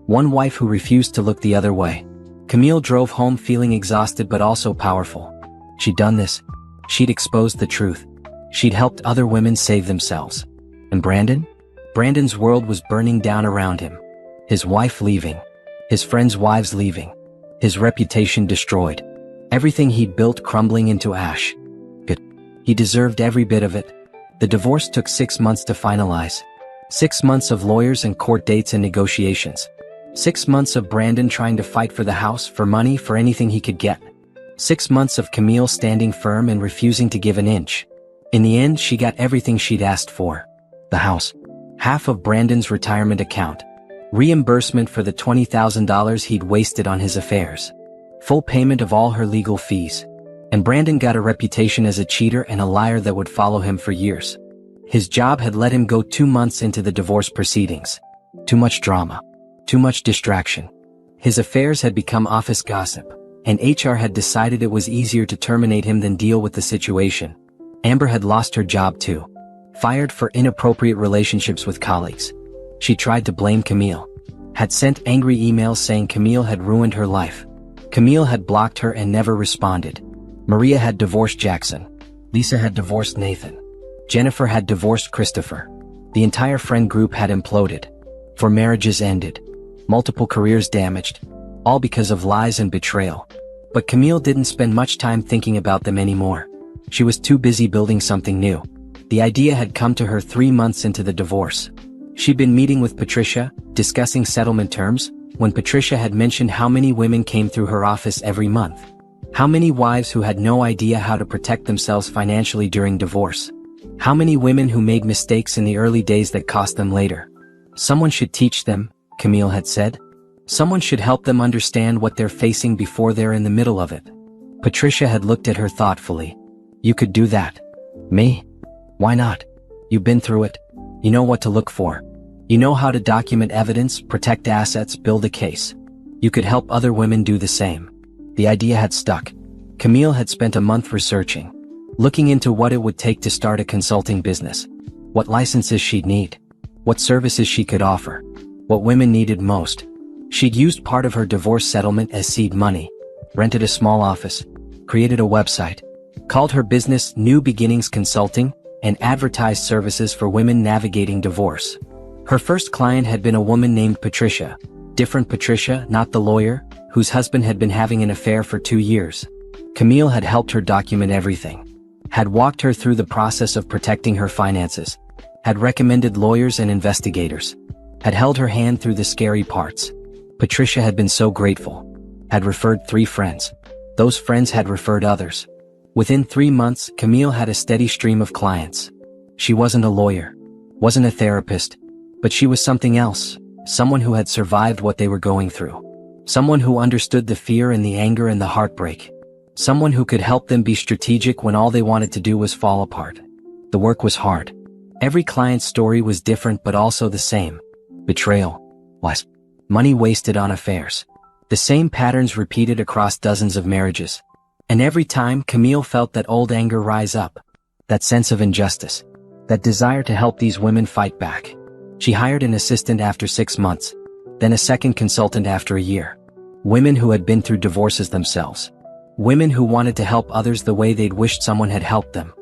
One wife who refused to look the other way. Camille drove home feeling exhausted but also powerful. She'd done this. She'd exposed the truth. She'd helped other women save themselves. And Brandon? Brandon's world was burning down around him. His wife leaving. His friends' wives leaving. His reputation destroyed. Everything he'd built crumbling into ash. He deserved every bit of it. The divorce took 6 months to finalize. 6 months of lawyers and court dates and negotiations. 6 months of Brandon trying to fight for the house, for money, for anything he could get. 6 months of Camille standing firm and refusing to give an inch. In the end, she got everything she'd asked for. The house. Half of Brandon's retirement account. Reimbursement for the $20,000 he'd wasted on his affairs. Full payment of all her legal fees. And Brandon got a reputation as a cheater and a liar that would follow him for years. His job had let him go 2 months into the divorce proceedings. Too much drama. Too much distraction. His affairs had become office gossip, and HR had decided it was easier to terminate him than deal with the situation. Amber had lost her job too. Fired for inappropriate relationships with colleagues. She tried to blame Camille. Had sent angry emails saying Camille had ruined her life. Camille had blocked her and never responded. Maria had divorced Jackson. Lisa had divorced Nathan. Jennifer had divorced Christopher. The entire friend group had imploded. 4 marriages ended. Multiple careers damaged. All because of lies and betrayal. But Camille didn't spend much time thinking about them anymore. She was too busy building something new. The idea had come to her 3 months into the divorce. She'd been meeting with Patricia, discussing settlement terms, when Patricia had mentioned how many women came through her office every month. How many wives who had no idea how to protect themselves financially during divorce. How many women who made mistakes in the early days that cost them later. Someone should teach them, Camille had said. Someone should help them understand what they're facing before they're in the middle of it. Patricia had looked at her thoughtfully. You could do that. Me? Why not? You've been through it. You know what to look for. You know how to document evidence, protect assets, build a case. You could help other women do the same. The idea had stuck. Camille had spent a month researching. Looking into what it would take to start a consulting business. What licenses she'd need. What services she could offer. What women needed most. She'd used part of her divorce settlement as seed money. Rented a small office. Created a website. Called her business New Beginnings Consulting, and advertised services for women navigating divorce. Her first client had been a woman named Patricia. Different Patricia, not the lawyer, whose husband had been having an affair for 2 years. Camille had helped her document everything. Had walked her through the process of protecting her finances. Had recommended lawyers and investigators. Had held her hand through the scary parts. Patricia had been so grateful. Had referred 3 friends. Those friends had referred others. Within 3 months, Camille had a steady stream of clients. She wasn't a lawyer. Wasn't a therapist. But she was something else. Someone who had survived what they were going through. Someone who understood the fear and the anger and the heartbreak. Someone who could help them be strategic when all they wanted to do was fall apart. The work was hard. Every client's story was different but also the same. Betrayal. Was. Money wasted on affairs. The same patterns repeated across dozens of marriages. And every time Camille felt that old anger rise up. That sense of injustice. That desire to help these women fight back. She hired an assistant after 6 months. Then a second consultant after a year. Women who had been through divorces themselves. Women who wanted to help others the way they'd wished someone had helped them.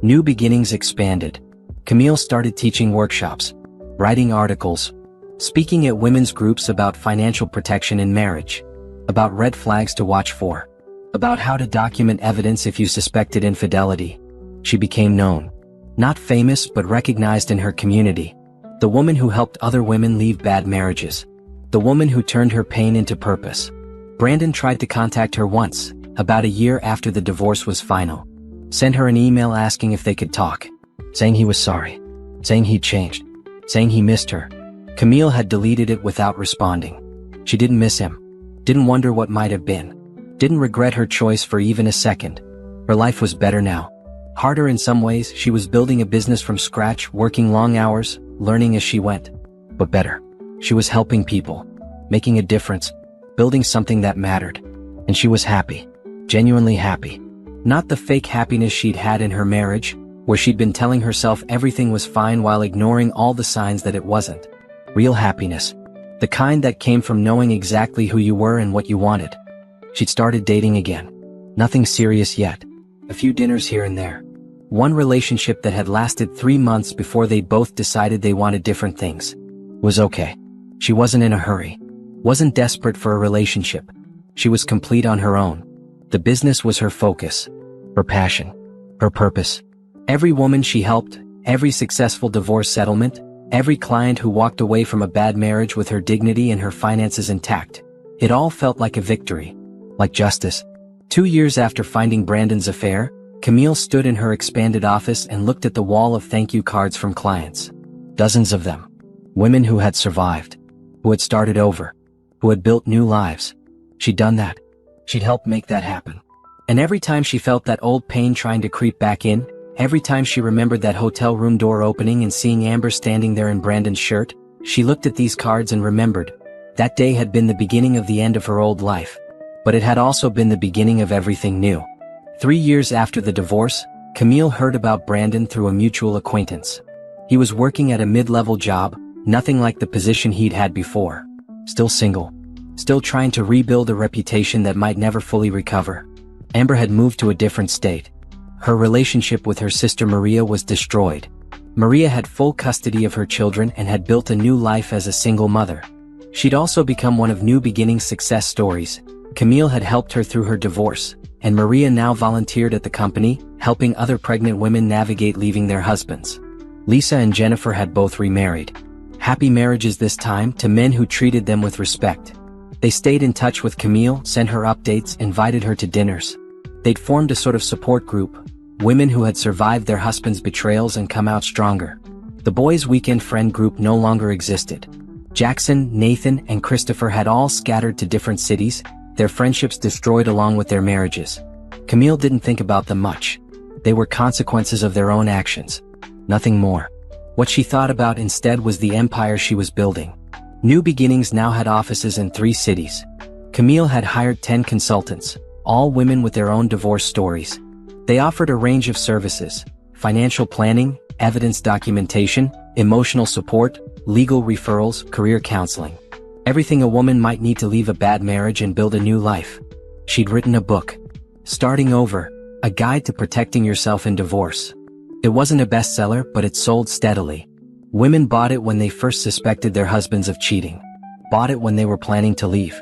New Beginnings expanded. Camille started teaching workshops. Writing articles. Speaking at women's groups about financial protection in marriage. About red flags to watch for. About how to document evidence if you suspected infidelity. She became known. Not famous but recognized in her community. The woman who helped other women leave bad marriages. The woman who turned her pain into purpose. Brandon tried to contact her once, about a year after the divorce was final. Sent her an email asking if they could talk. Saying he was sorry. Saying he'd changed. Saying he missed her. Camille had deleted it without responding. She didn't miss him. Didn't wonder what might have been. Didn't regret her choice for even a second. Her life was better now. Harder in some ways, she was building a business from scratch, working long hours, learning as she went. But better. She was helping people. Making a difference. Building something that mattered. And she was happy. Genuinely happy. Not the fake happiness she'd had in her marriage, where she'd been telling herself everything was fine while ignoring all the signs that it wasn't. Real happiness. The kind that came from knowing exactly who you were and what you wanted. She'd started dating again. Nothing serious yet. A few dinners here and there. One relationship that had lasted 3 months before they both decided they wanted different things. Was okay. She wasn't in a hurry. Wasn't desperate for a relationship. She was complete on her own. The business was her focus. Her passion. Her purpose. Every woman she helped, every successful divorce settlement, every client who walked away from a bad marriage with her dignity and her finances intact. It all felt like a victory. Like justice. 2 years after finding Brandon's affair, Camille stood in her expanded office and looked at the wall of thank you cards from clients. Dozens of them. Women who had survived. Who had started over. Who had built new lives. She'd done that. She'd helped make that happen. And every time she felt that old pain trying to creep back in, every time she remembered that hotel room door opening and seeing Amber standing there in Brandon's shirt, she looked at these cards and remembered. That day had been the beginning of the end of her old life. But it had also been the beginning of everything new. 3 years after the divorce, Camille heard about Brandon through a mutual acquaintance. He was working at a mid-level job, nothing like the position he'd had before. Still single. Still trying to rebuild a reputation that might never fully recover. Amber had moved to a different state. Her relationship with her sister Maria was destroyed. Maria had full custody of her children and had built a new life as a single mother. She'd also become one of New Beginning's success stories. Camille had helped her through her divorce, and Maria now volunteered at the company, helping other pregnant women navigate leaving their husbands. Lisa and Jennifer had both remarried. Happy marriages this time to men who treated them with respect. They stayed in touch with Camille, sent her updates, invited her to dinners. They'd formed a sort of support group, women who had survived their husbands' betrayals and come out stronger. The boys' weekend friend group no longer existed. Jackson, Nathan, and Christopher had all scattered to different cities, their friendships destroyed along with their marriages. Camille didn't think about them much. They were consequences of their own actions. Nothing more. What she thought about instead was the empire she was building. New Beginnings now had offices in 3 cities. Camille had hired 10 consultants, all women with their own divorce stories. They offered a range of services: financial planning, evidence documentation, emotional support, legal referrals, career counseling. Everything a woman might need to leave a bad marriage and build a new life. She'd written a book. Starting Over, a guide to protecting yourself in divorce. It wasn't a bestseller, but it sold steadily. Women bought it when they first suspected their husbands of cheating. Bought it when they were planning to leave.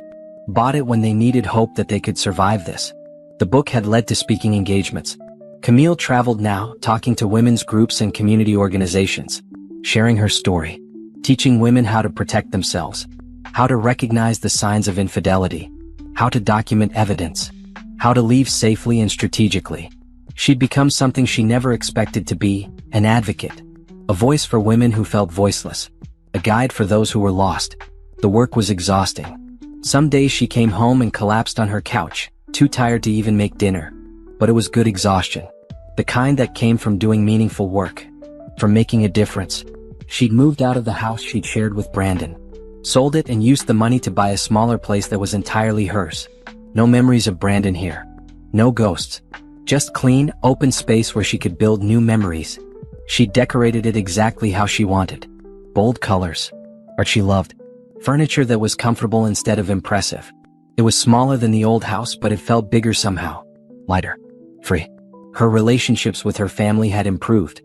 Bought it when they needed hope that they could survive this. The book had led to speaking engagements. Camille traveled now, talking to women's groups and community organizations. Sharing her story. Teaching women how to protect themselves. How to recognize the signs of infidelity. How to document evidence. How to leave safely and strategically. She'd become something she never expected to be, an advocate. A voice for women who felt voiceless. A guide for those who were lost. The work was exhausting. Some days she came home and collapsed on her couch, too tired to even make dinner. But it was good exhaustion. The kind that came from doing meaningful work. From making a difference. She'd moved out of the house she'd shared with Brandon. Sold it and used the money to buy a smaller place that was entirely hers. No memories of Brandon here. No ghosts. Just clean, open space where she could build new memories. She decorated it exactly how she wanted. Bold colors. Art she loved. Furniture that was comfortable instead of impressive. It was smaller than the old house, but it felt bigger somehow. Lighter. Free. Her relationships with her family had improved.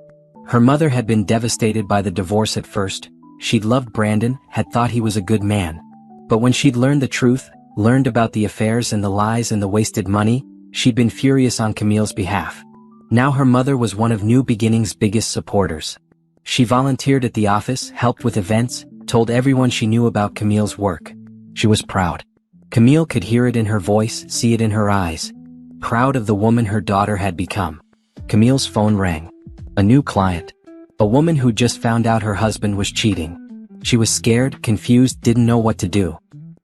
Her mother had been devastated by the divorce at first. She'd loved Brandon, had thought he was a good man. But when she'd learned the truth, learned about the affairs and the lies and the wasted money, she'd been furious on Camille's behalf. Now her mother was one of New Beginning's biggest supporters. She volunteered at the office, helped with events, told everyone she knew about Camille's work. She was proud. Camille could hear it in her voice, see it in her eyes. Proud of the woman her daughter had become. Camille's phone rang. A new client. A woman who just found out her husband was cheating. She was scared, confused, didn't know what to do.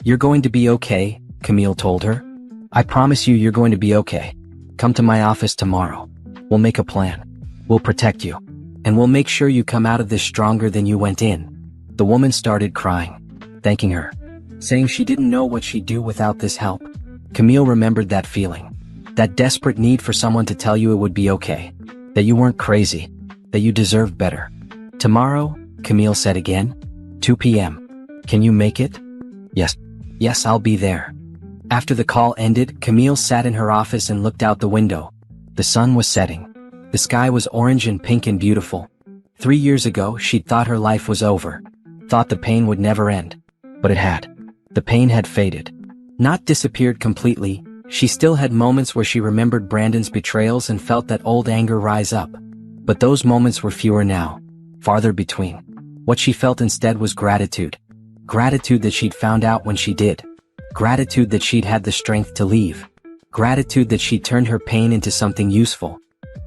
"You're going to be okay," Camille told her. "I promise you you're going to be okay. Come to my office tomorrow. We'll make a plan. We'll protect you. And we'll make sure you come out of this stronger than you went in." The woman started crying, thanking her, saying she didn't know what she'd do without this help. Camille remembered that feeling. That desperate need for someone to tell you it would be okay. That you weren't crazy. That you deserved better. "Tomorrow," Camille said again. 2 p.m. "Can you make it?" Yes, I'll be there." After the call ended, Camille sat in her office and looked out the window. The sun was setting. The sky was orange and pink and beautiful. 3 years ago, she'd thought her life was over. Thought the pain would never end. But it had. The pain had faded. Not disappeared completely. She still had moments where she remembered Brandon's betrayals and felt that old anger rise up. But those moments were fewer now. Farther between. What she felt instead was gratitude. Gratitude that she'd found out when she did. Gratitude that she'd had the strength to leave. Gratitude that she'd turned her pain into something useful.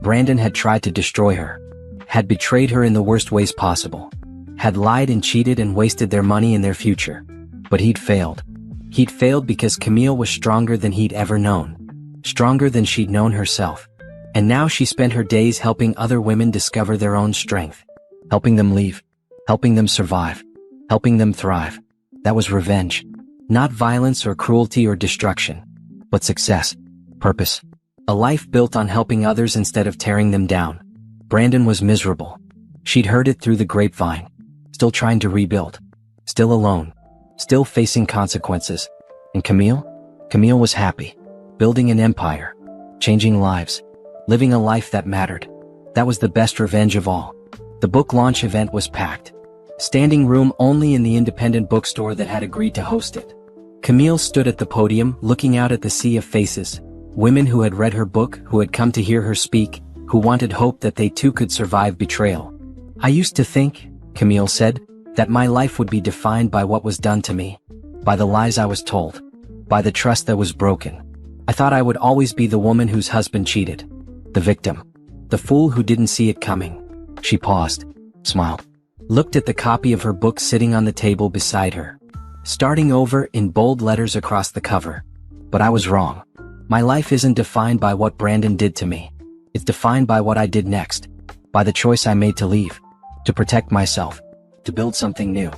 Brandon had tried to destroy her. Had betrayed her in the worst ways possible. Had lied and cheated and wasted their money and their future. But he'd failed. He'd failed because Camille was stronger than he'd ever known. Stronger than she'd known herself. And now she spent her days helping other women discover their own strength. Helping them leave. Helping them survive. Helping them thrive. That was revenge. Not violence or cruelty or destruction. But success. Purpose. A life built on helping others instead of tearing them down. Brandon was miserable. She'd heard it through the grapevine. Still trying to rebuild. Still alone. Still facing consequences. And Camille? Camille was happy. Building an empire. Changing lives. Living a life that mattered. That was the best revenge of all. The book launch event was packed. Standing room only in the independent bookstore that had agreed to host it. Camille stood at the podium, looking out at the sea of faces. Women who had read her book, who had come to hear her speak, who wanted hope that they too could survive betrayal. I used to think, Camille said, that my life would be defined by what was done to me. By the lies I was told. By the trust that was broken. I thought I would always be the woman whose husband cheated. The victim. The fool who didn't see it coming. She paused. Smiled. Looked at the copy of her book sitting on the table beside her. Starting over in bold letters across the cover. But I was wrong. My life isn't defined by what Brandon did to me. It's defined by what I did next. By the choice I made to leave. To protect myself. To build something new.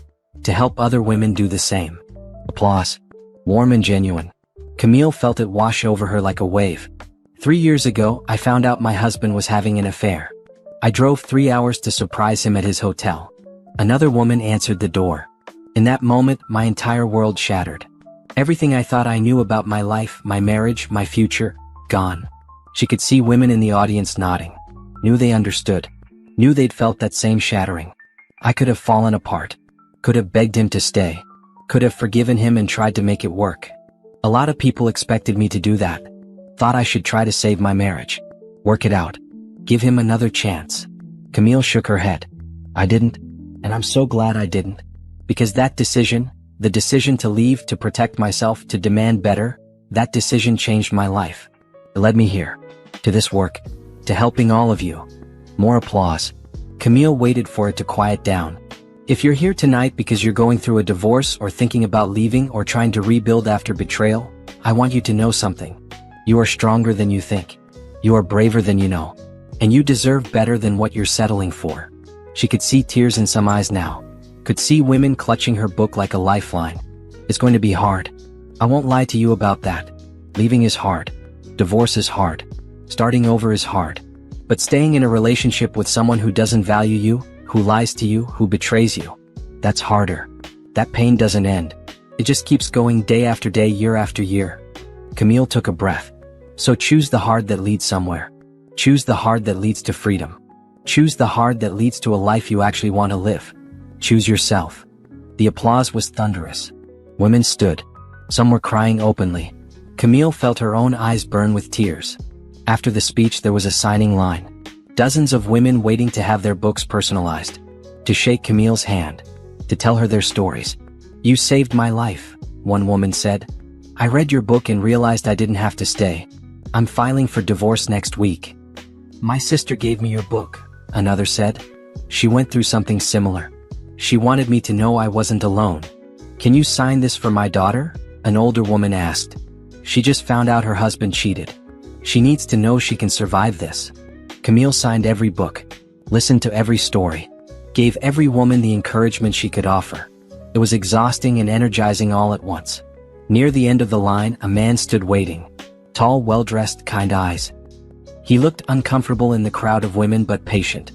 To help other women do the same. Applause. Warm and genuine. Camille felt it wash over her like a wave. 3 years ago, I found out my husband was having an affair. I drove 3 hours to surprise him at his hotel. Another woman answered the door. In that moment, my entire world shattered. Everything I thought I knew about my life, my marriage, my future, gone. She could see women in the audience nodding. Knew they understood. Knew they'd felt that same shattering. I could have fallen apart. Could have begged him to stay. Could have forgiven him and tried to make it work. A lot of people expected me to do that. Thought I should try to save my marriage. Work it out. Give him another chance. Camille shook her head. I didn't. And I'm so glad I didn't. Because that decision, the decision to leave, to protect myself, to demand better, that decision changed my life. It led me here. To this work. To helping all of you. More applause. Camille waited for it to quiet down. If you're here tonight because you're going through a divorce or thinking about leaving or trying to rebuild after betrayal, I want you to know something. You are stronger than you think. You are braver than you know. And you deserve better than what you're settling for. She could see tears in some eyes now. Could see women clutching her book like a lifeline. It's going to be hard. I won't lie to you about that. Leaving is hard. Divorce is hard. Starting over is hard. But staying in a relationship with someone who doesn't value you, who lies to you, who betrays you, that's harder. That pain doesn't end. It just keeps going day after day, year after year. Camille took a breath. So choose the hard that leads somewhere. Choose the hard that leads to freedom. Choose the hard that leads to a life you actually want to live. Choose yourself. The applause was thunderous. Women stood. Some were crying openly. Camille felt her own eyes burn with tears. After the speech there was a signing line. Dozens of women waiting to have their books personalized. To shake Camille's hand. To tell her their stories. You saved my life, one woman said. I read your book and realized I didn't have to stay. I'm filing for divorce next week. My sister gave me your book, another said. She went through something similar. She wanted me to know I wasn't alone. Can you sign this for my daughter? An older woman asked. She just found out her husband cheated. She needs to know she can survive this. Camille signed every book, listened to every story, gave every woman the encouragement she could offer. It was exhausting and energizing all at once. Near the end of the line, a man stood waiting. Tall, well-dressed, kind eyes. He looked uncomfortable in the crowd of women but patient.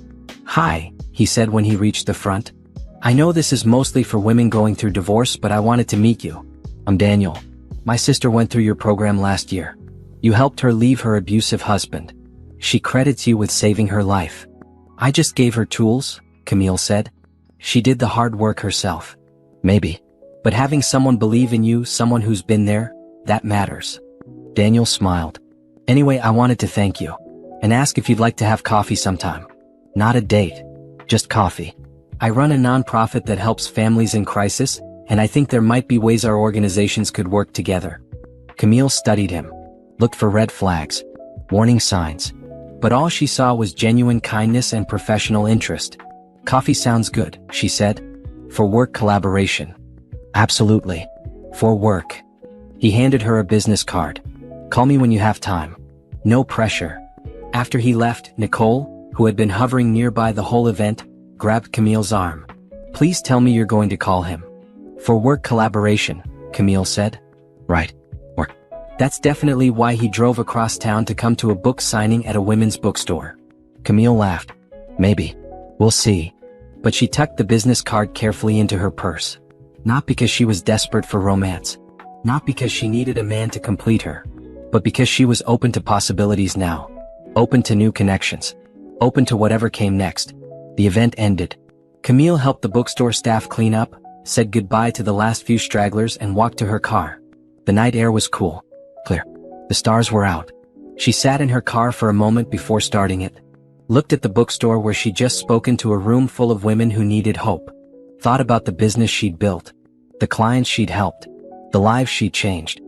Hi, he said when he reached the front. I know this is mostly for women going through divorce, but I wanted to meet you. I'm Daniel. My sister went through your program last year. You helped her leave her abusive husband. She credits you with saving her life. I just gave her tools, Camille said. She did the hard work herself. Maybe. But having someone believe in you, someone who's been there, that matters. Daniel smiled. Anyway, I wanted to thank you. And ask if you'd like to have coffee sometime. Not a date. Just coffee. I run a nonprofit that helps families in crisis, and I think there might be ways our organizations could work together. Camille studied him. Looked for red flags. Warning signs. But all she saw was genuine kindness and professional interest. Coffee sounds good, she said. For work collaboration. Absolutely. For work. He handed her a business card. Call me when you have time. No pressure. After he left, Nicole, who had been hovering nearby the whole event, grabbed Camille's arm. Please tell me you're going to call him. For work collaboration, Camille said. Right. Work. That's definitely why he drove across town to come to a book signing at a women's bookstore. Camille laughed. Maybe. We'll see. But she tucked the business card carefully into her purse. Not because she was desperate for romance. Not because she needed a man to complete her. But because she was open to possibilities now. Open to new connections. Open to whatever came next. The event ended. Camille helped the bookstore staff clean up, said goodbye to the last few stragglers and walked to her car. The night air was cool. Clear. The stars were out. She sat in her car for a moment before starting it. Looked at the bookstore where she'd just spoken to a room full of women who needed hope. Thought about the business she'd built. The clients she'd helped. The lives she'd changed.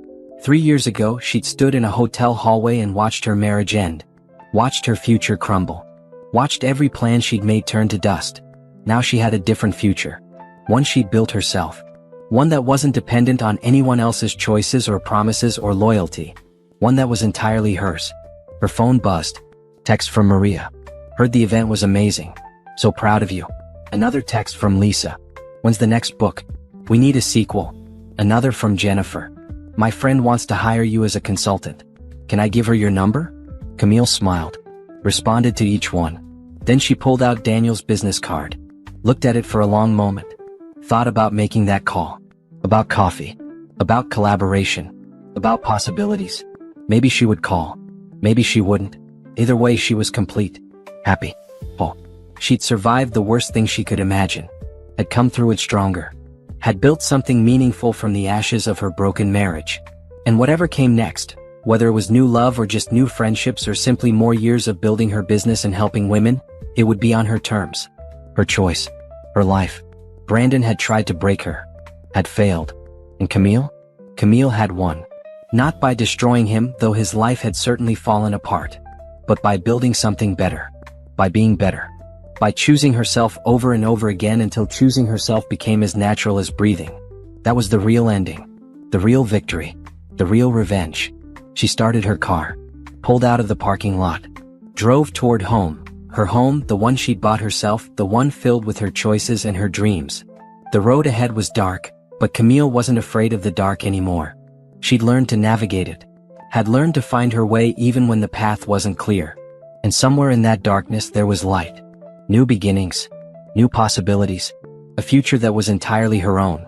3 years ago, she'd stood in a hotel hallway and watched her marriage end. Watched her future crumble. Watched every plan she'd made turn to dust. Now she had a different future. One she'd built herself. One that wasn't dependent on anyone else's choices or promises or loyalty. One that was entirely hers. Her phone buzzed. Text from Maria. Heard the event was amazing. So proud of you. Another text from Lisa. When's the next book? We need a sequel. Another from Jennifer. My friend wants to hire you as a consultant. Can I give her your number? Camille smiled. Responded to each one. Then she pulled out Daniel's business card. Looked at it for a long moment. Thought about making that call. About coffee. About collaboration. About possibilities. Maybe she would call. Maybe she wouldn't. Either way, she was complete. Happy. Oh. She'd survived the worst thing she could imagine. Had come through it stronger. Had built something meaningful from the ashes of her broken marriage. And whatever came next, whether it was new love or just new friendships or simply more years of building her business and helping women, it would be on her terms. Her choice. Her life. Brandon had tried to break her. Had failed. And Camille? Camille had won. Not by destroying him, though his life had certainly fallen apart. But by building something better. By being better. By choosing herself over and over again until choosing herself became as natural as breathing. That was the real ending. The real victory. The real revenge. She started her car. Pulled out of the parking lot. Drove toward home. Her home, the one she'd bought herself, the one filled with her choices and her dreams. The road ahead was dark, but Camille wasn't afraid of the dark anymore. She'd learned to navigate it. Had learned to find her way even when the path wasn't clear. And somewhere in that darkness there was light. New beginnings. New possibilities. A future that was entirely her own.